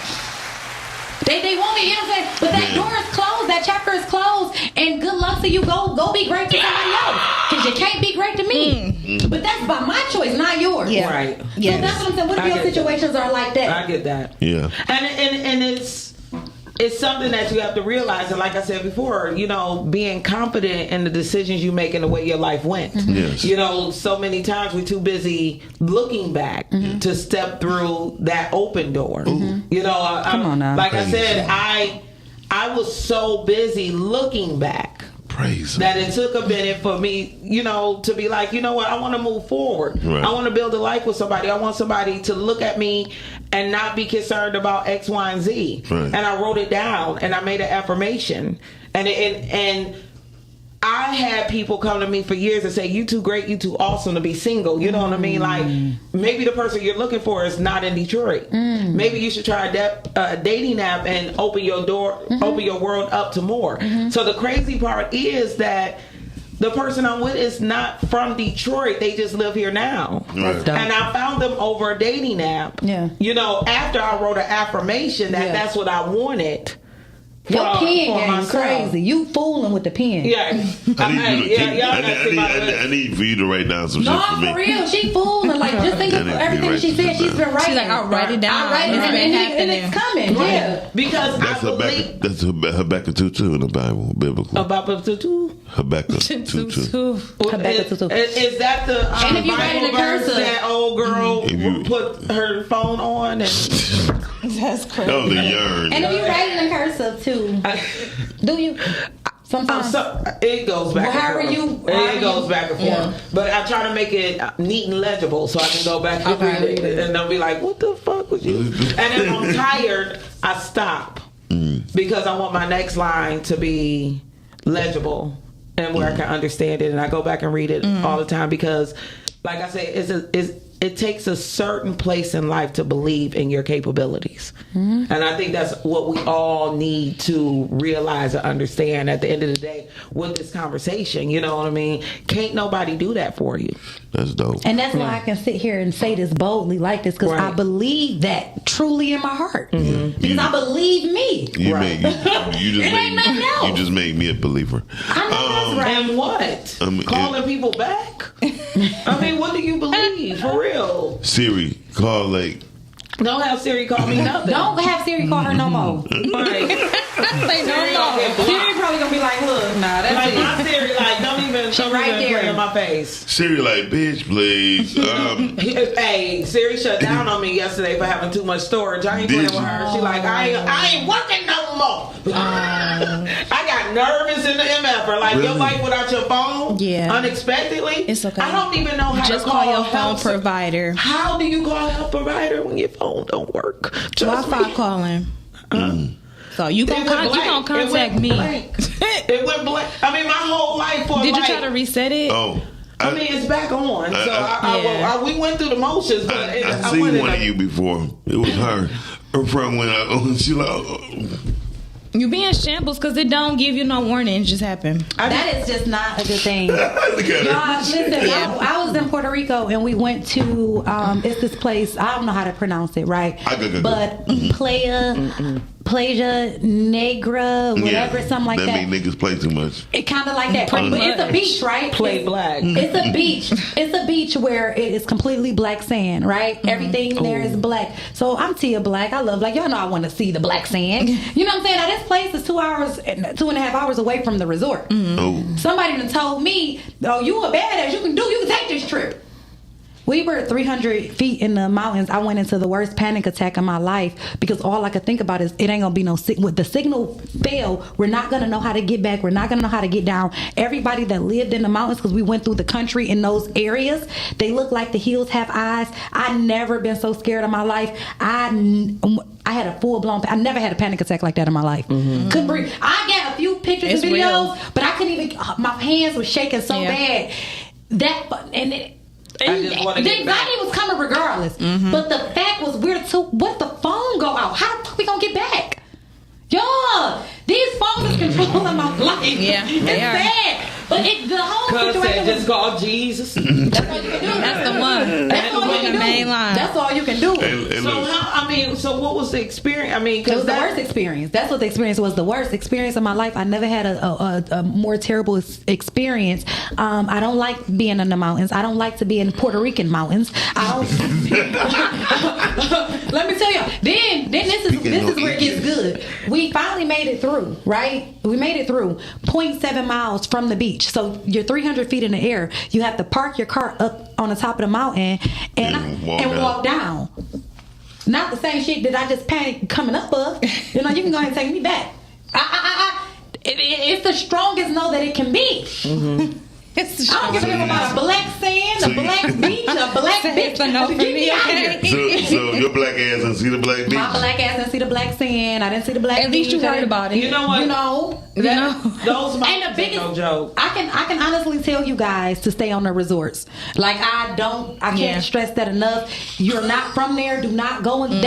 They want me, you know what I'm saying? But that door is closed, that chapter is closed, and good luck to you. Go be great to somebody else, because you can't be great to me. But that's by my choice, not yours. Yeah. Right. So that's what I'm saying. What if I your get situations are like that? I get that. Yeah. And it's something that you have to realize, and like I said before, you know, being confident in the decisions you make and the way your life went. Yes. You know, so many times we're too busy looking back to step through that open door. You know, Come on now. like I said, I was so busy looking back Praise that it took a minute for me, you know, to be like, you know what, I want to move forward. Right. I want to build a life with somebody. I want somebody to look at me and not be concerned about X, Y, and Z. Right. And I wrote it down and I made an affirmation. And I had people come to me for years and say, you too great, you too awesome to be single. You know what I mean? Like, maybe the person you're looking for is not in Detroit. Maybe you should try a dating app and open your door, open your world up to more. So the crazy part is that the person I'm with is not from Detroit. They just live here now. Right. And I found them over a dating app. Yeah. You know, after I wrote an affirmation that that's what I wanted. Your pen for game myself. crazy. You fooling with the pen. Yeah. I need for you to write down some No, shit for me. for real. She fooling. Like, just think of everything she said. She's been writing. She's like, I'll write it down. I write it It's down. been And it's coming. Yeah. Because That's I believe Habakkuk 2:2 in the Bible, biblical. about the two. Habakkuk 2:2. Habakkuk 2:2. Is that the And if you write Bible in a verse cursive. that old girl If you- put her phone on? And That's crazy. That was a yearn. And if you write it in cursive too, do you? Sometimes. It goes back Well, and forth. It goes back and forth. Yeah. But I try to make it neat and legible so I can go back and read it. And they'll be like, what the fuck was you? And if I'm tired, I stop. Because I want my next line to be legible and where I can understand it. And I go back and read it all the time because, like I said, it takes a certain place in life to believe in your capabilities. And I think that's what we all need to realize and understand at the end of the day with this conversation. You know what I mean? Can't nobody do that for you. That's dope. And that's why I can sit here and say this boldly like this, because I believe that truly in my heart. Because I believe me. You just nothing you just made me a believer. I know that's right. And what? Calling people back? I mean, what do you believe? For real. Siri, call like. Don't have Siri call me nothing. Don't have Siri call her no more. Right. Say no more. Siri probably gonna be like, look, nah, that's like it. my Siri, like, don't even play in my face. Siri, like, bitch, please. Hey, Siri shut down on me yesterday for having too much storage. I ain't playing with her. She like, I ain't working no more. I got nervous in the MF. Like, your life without your phone, unexpectedly. It's okay. I don't even know how just to call your help phone provider. How do you call a help provider when your phone don't work? Wi-Fi calling. So you gonna contact me? It went blank. I mean, my whole life. Did you try to reset it? Oh. I mean, it's back on. We went through the motions. But I seen one of you before. It was her. Her friend went out and she like. You be in shambles because it don't give you no warning. It just happened. That is just not a good thing. Y'all, listen, I was in Puerto Rico and we went to it's this place, I don't know how to pronounce it right, but Playa Negra, whatever, something like that. That mean niggas play too much. It kind of like that. But it's a beach, right? Play black. It's a beach. It's a beach where it is completely black sand, right? Everything there is black. So I'm Tia Black. I love black. Y'all know I want to see the black sand. You know what I'm saying? Now this place is 2.5 hours away from the resort. Somebody done told me, oh, you a badass. You can take this trip. We were 300 feet in the mountains. I went into the worst panic attack of my life because all I could think about is it ain't gonna be no signal. The signal failed. We're not gonna know how to get back. We're not gonna know how to get down. Everybody that lived in the mountains, because we went through the country in those areas, they look like the hills have eyes. I never been so scared in my life. I had a full-blown, I never had a panic attack like that in my life. Couldn't breathe. I got a few pictures and videos, but I couldn't even, my hands were shaking so bad. The anxiety was coming regardless. But the fact was, what the phone go out? How the fuck we gonna get back? Y'all, these phones is controlling my life. Yeah, it's bad. But the whole situation was just call Jesus. That's all you can do. That's the one. That's all you can do. Main line. That's all you can do. So what was the experience? I mean, it was the worst experience. That's what the experience was. The worst experience of my life. I never had a more terrible experience. I don't like being in the mountains. I don't like to be in Puerto Rican mountains. I don't. Let me tell you. Then this is where it gets good. We finally made it through. Right? We made it through 0.7 miles from the beach. So you're 300 feet in the air. You have to park your car up on the top of the mountain and walk down. Not the same shit that I just panicked coming up of. You know, you can go ahead and take me back. It's the strongest no that it can be. I don't give a damn about a black sand, a black beach, a black bitch. No for me, okay? So your black ass didn't see the black beach? My black ass didn't see the black sand. I didn't see the black beach. At least you heard about it. You know what? Those and the biggest, no joke. I can honestly tell you guys to stay on the resorts. Like I can't stress that enough. You're not from there. Do not go and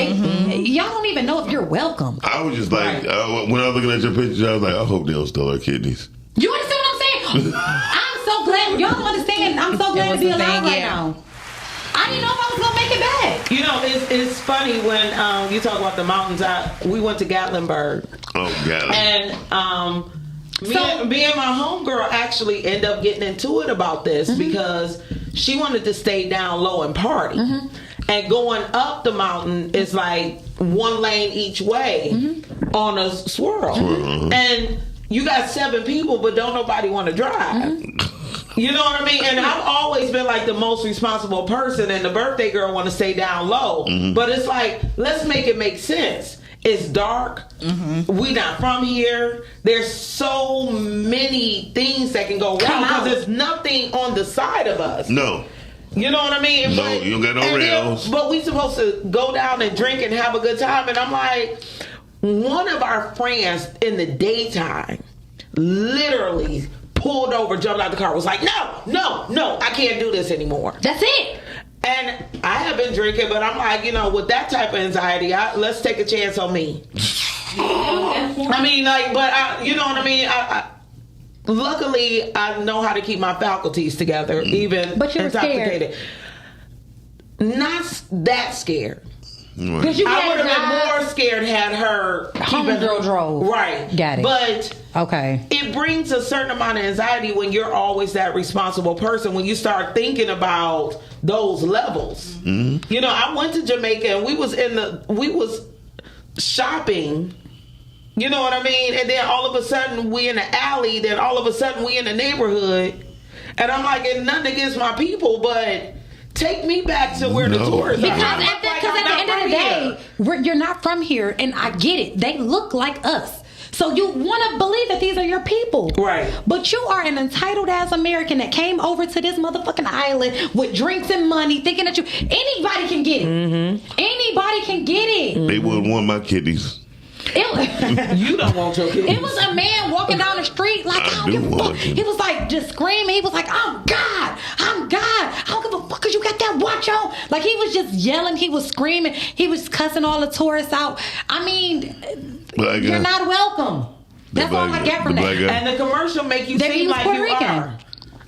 y'all don't even know if you're welcome. I was just like, when I was looking at your pictures, I was like, I hope they don't steal her kidneys. You understand what I'm saying? I'm so glad. Y'all don't understand. I'm so glad to be alive right now. I didn't know if I was going to make it back. You know, it's funny when you talk about the mountains. We went to Gatlinburg. Oh, Gatlin. And me and my homegirl actually end up getting into it about this because she wanted to stay down low and party. And going up the mountain is like one lane each way on a swirl. And you got 7 people, but don't nobody want to drive. You know what I mean? And I've always been like the most responsible person, and the birthday girl want to stay down low. But it's like, let's make it make sense. It's dark. We not from here. There's so many things that can go wrong because there's nothing on the side of us. No. You know what I mean? No, you don't got no rails. But we supposed to go down and drink and have a good time. And I'm like, one of our friends in the daytime literally pulled over, jumped out the car, was like, no, I can't do this anymore. That's it. And I have been drinking, but I'm like, with that type of anxiety, let's take a chance on me. I mean, like, but you know what I mean? Luckily, I know how to keep my faculties together, even but you're intoxicated. Not that scared. Because you I would have been more scared had her homegirl drove. Right. Got it. But okay, it brings a certain amount of anxiety when you're always that responsible person. When you start thinking about those levels, I went to Jamaica and we was shopping. You know what I mean? And then all of a sudden we in the alley. Then all of a sudden we in the neighborhood, and I'm like, and nothing against my people, but. Take me back to where the tourists are. Because at the end of the day, you're not from here, and I get it. They look like us. So you want to believe that these are your people. Right. But you are an entitled ass American that came over to this motherfucking island with drinks and money thinking that anybody can get it. Mm-hmm. Anybody can get it. They wouldn't want my kiddies. You don't want your kids. It was a man walking down the street like, I don't give a fuck. He was like just screaming. He was like, I'm God. I don't give a fuck because you got that watch on. Like he was just yelling. He was screaming. He was cussing all the tourists out. I mean, you're not welcome. That's all I get from that. And the commercial make you seem like you are.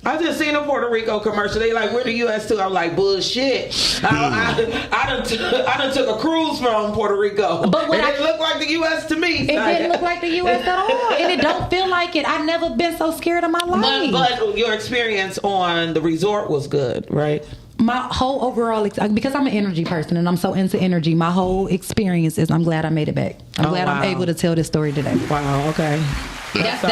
I just seen a Puerto Rico commercial. They like, where the U.S. to? I'm like, bullshit. I done took a cruise from Puerto Rico. But it didn't look like the U.S. to me. It didn't look like the U.S. at all. And it don't feel like it. I've never been so scared in my life. But your experience on the resort was good, right? My whole overall, because I'm an energy person and I'm so into energy, my whole experience is I'm glad I made it back. I'm glad I'm able to tell this story today. Wow, okay. That's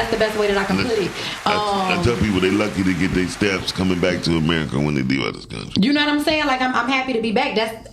the best way that I can put it. I tell people they're lucky to get their stamps coming back to America when they leave out this country. You know what I'm saying? Like I'm happy to be back. That's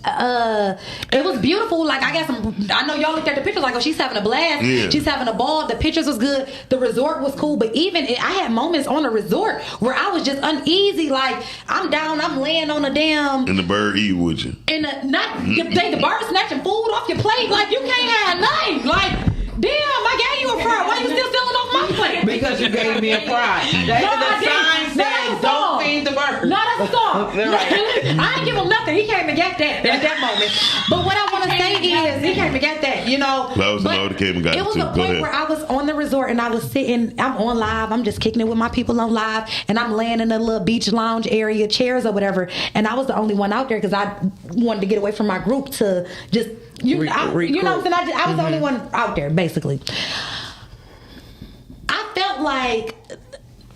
it was beautiful. Like I know y'all looked at the pictures like, oh, she's having a blast. Yeah. She's having a ball. The pictures was good. The resort was cool. But I had moments on the resort where I was just uneasy. Like I'm down, I'm laying on a damn. And the bird eat with you. And the bird snatching food off your plate. Like you can't have nothing. Like. Damn, I gave you a fry. Why you still stealing off my plate? Because you gave me a fry. The sign said, don't feed the bird. No, that's a song. I ain't give him nothing. He came and got that at that moment. But what I want to say is, he came and got that, It was a point where I was on the resort and I was sitting, I'm on live, I'm just kicking it with my people on live, and I'm laying in a little beach lounge area, chairs or whatever, and I was the only one out there because I wanted to get away from my group to just... You know what I'm saying? I was the only one out there, basically. I felt like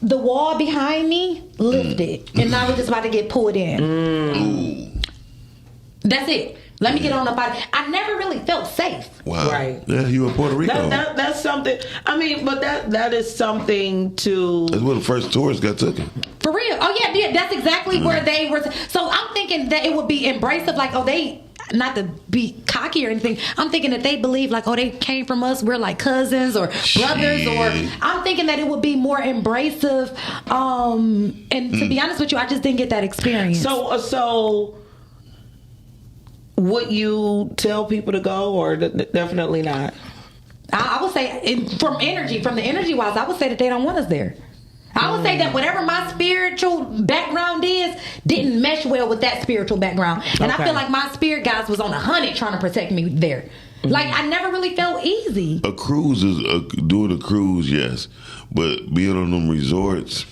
the wall behind me lifted, and I was just about to get pulled in. That's it. Let me get on up out. I never really felt safe. Wow. Right. Yeah, you in Puerto Rico. That's something. I mean, but that is something to. That's where the first tourists got taken. For real. Oh yeah, that's exactly where they were. So I'm thinking that it would be embracive, like, oh, they. Not to be cocky or anything, I'm thinking that they believe like, oh, they came from us, we're like cousins or brothers, or I'm thinking that it would be more embracive. And to be honest with you, I just didn't get that experience. So would you tell people to go, or definitely not? I would say from the energy wise, I would say that they don't want us there. I would say that whatever my spiritual background is didn't mesh well with that spiritual background. And I feel like my spirit guys was on 100 trying to protect me there. Like, I never really felt easy. A cruise is doing a cruise, yes. But being on them resorts.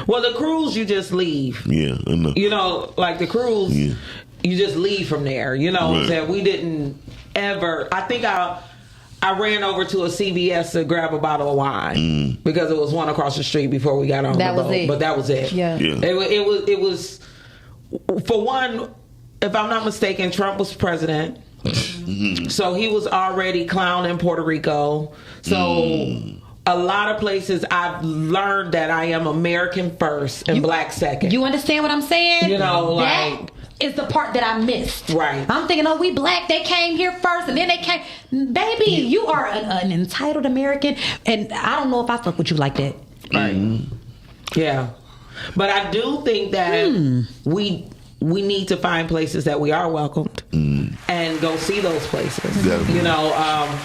Well, the cruise, you just leave. Yeah, I know. You know, like the cruise, you just leave from there. You know, that we didn't ever. I think I ran over to a CVS to grab a bottle of wine because it was one across the street before we got on the boat. But that was it. Yeah. It was for one, if I'm not mistaken, Trump was president. So he was already clowning Puerto Rico. So a lot of places I've learned that I am American first and black second. You understand what I'm saying? You know, that is the part that I missed. Right. I'm thinking, oh, we black. They came here first, and then they came. Baby, you are an entitled American, and I don't know if I fuck with you like that. Right. Yeah. But I do think that we need to find places that we are welcomed and go see those places. Definitely. You know,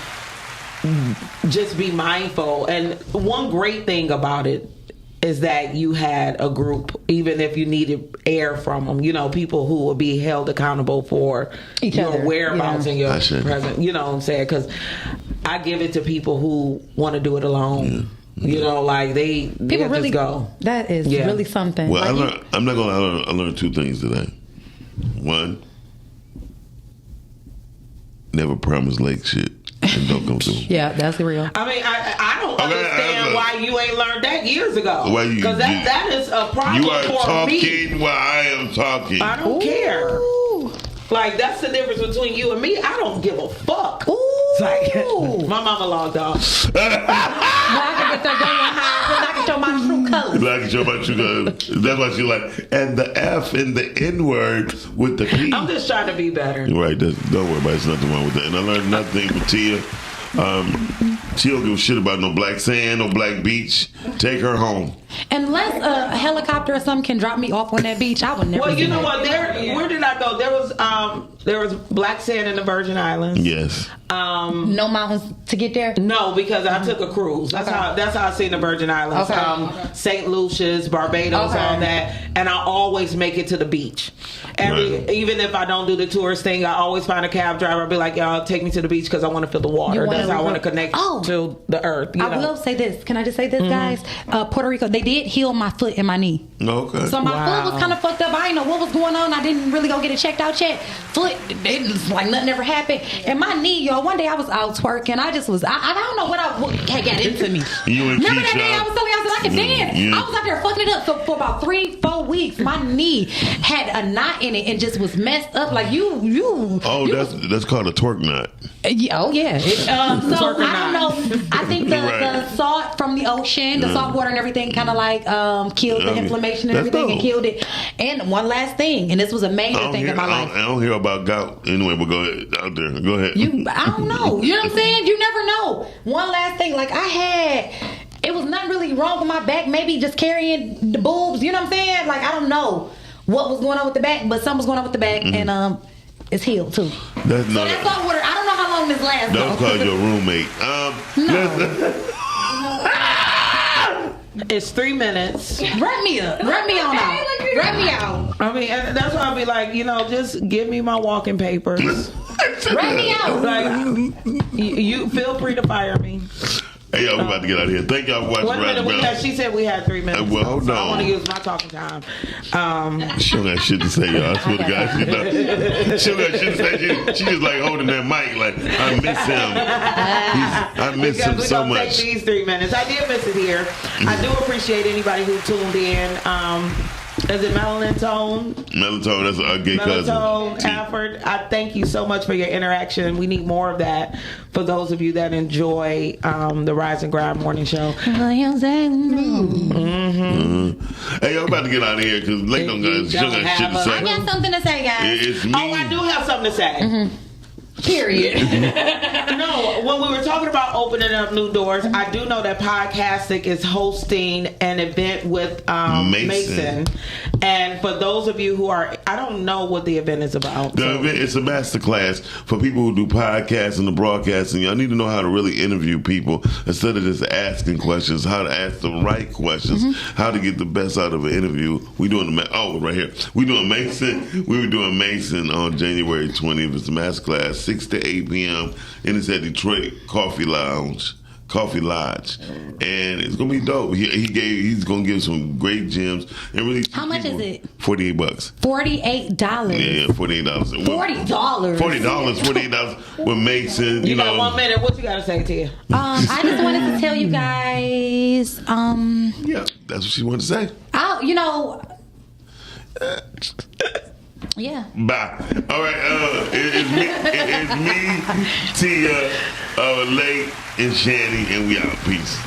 just be mindful. And one great thing about it, is that you had a group, even if you needed air from them, you know, people who will be held accountable for your whereabouts and your present. You know what I'm saying? Because I give it to people who want to do it alone. You know, like they really just go. That is really something. Well, like I'm not gonna lie, I learned two things today. One, never promise Lake shit and don't come through. Yeah, that's real. I mean, I don't understand why you ain't learned that years ago. Because that is a problem you are for me. talking while I am talking. I don't care. Like, that's the difference between you and me. I don't give a fuck. It's like, my mama logged off. I can get that going high. I can show my true colors. I can show my true colors. That's why she like, and the F and the N word with the P. I'm just trying to be better. Right, don't worry about it. There's nothing wrong with that. And I learned nothing from Tia. She don't give a shit about no black sand, no black beach. Take her home. Unless a helicopter or something can drop me off on that beach, I would never. Well, you know what? Where did I go? There was black sand in the Virgin Islands. Yes. No mountains to get there. No, because I took a cruise. That's how I seen the Virgin Islands. St. Lucia's, Barbados, all that, and I always make it to the beach. Even if I don't do the tourist thing, I always find a cab driver. I'll be like, y'all take me to the beach because I want to feel the water. That's how I want to connect to the earth. I will say this. Can I just say this, guys? Puerto Rico, they did heal my foot and my knee. Okay. So my foot was kind of fucked up. I didn't know what was going on. I didn't really go get it checked out yet. Foot, it was like nothing ever happened. And my knee, y'all, one day I was out twerking. I just was, I don't know what had got into me. Remember that day I was telling you I could dance? Yeah. I was out there fucking it up. So for about 3-4 weeks, my knee had a knot in it and just was messed up. Like that's called a twerk knot. Oh yeah. So I don't know. I think the salt from the ocean, the salt water and everything kind of like killed the inflammation and everything and killed it. And one last thing, and this was a major thing in my life. I don't hear about gout anyway, but go ahead. Out there. Go ahead. I don't know. You know what I'm saying? You never know. One last thing, like it was nothing really wrong with my back, maybe just carrying the boobs, you know what I'm saying? Like I don't know what was going on with the back, but something was going on with the back and it's healed too. That's all water. I don't know how long this lasts. Don't call your roommate. It's 3 minutes. Wrap me up. Wrap me on out. Wrap me out. I mean, that's why I'll be like, just give me my walking papers. Wrap me out. Like, you feel free to fire me. Hey, y'all, we're about to get out of here. Thank y'all for watching. She said we had 3 minutes. Well, hold on. I want to use my talking time. She don't got shit to say, y'all. I swear to God, she don't got shit to say. She just like holding that mic like, I miss him. I miss him so much. Take these 3 minutes. I did miss it here. I do appreciate anybody who tuned in. Is it Melatonin? Melatonin, that's our gay cousin. Melatonin, Alfred. I thank you so much for your interaction. We need more of that for those of you that enjoy the Rise and Grind morning show. Hey, y'all about to get out of here because Lake don't got shit to say. I got something to say, guys. It's me. Oh, I do have something to say. Period. No, when we were talking about opening up new doors, I do know that Podcastic is hosting an event with Mason. And for those of you who are, I don't know what the event is about. The event is a masterclass for people who do podcasts and the broadcasting. Y'all need to know how to really interview people instead of just asking questions, how to ask the right questions, how to get the best out of an interview. We doing right here. We doing Mason. We were doing Mason on January 20th. It's a masterclass, 6 to 8 p.m. and it's at Detroit Coffee Lodge, and it's gonna be dope. He's gonna give some great gems and really. How much is it? $48. $48. Yeah, $48. $40. $48 with Mason. You got 1 minute. What you gotta say, Tia? I just wanted to tell you guys. Yeah, that's what she wanted to say. Yeah. Bye. All right. It's me, Tia, Lake, and Shani, and we out. Peace.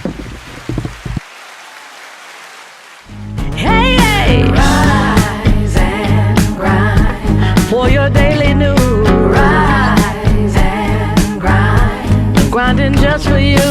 Hey, rise and grind for your daily news. Rise and grind, grinding just for you.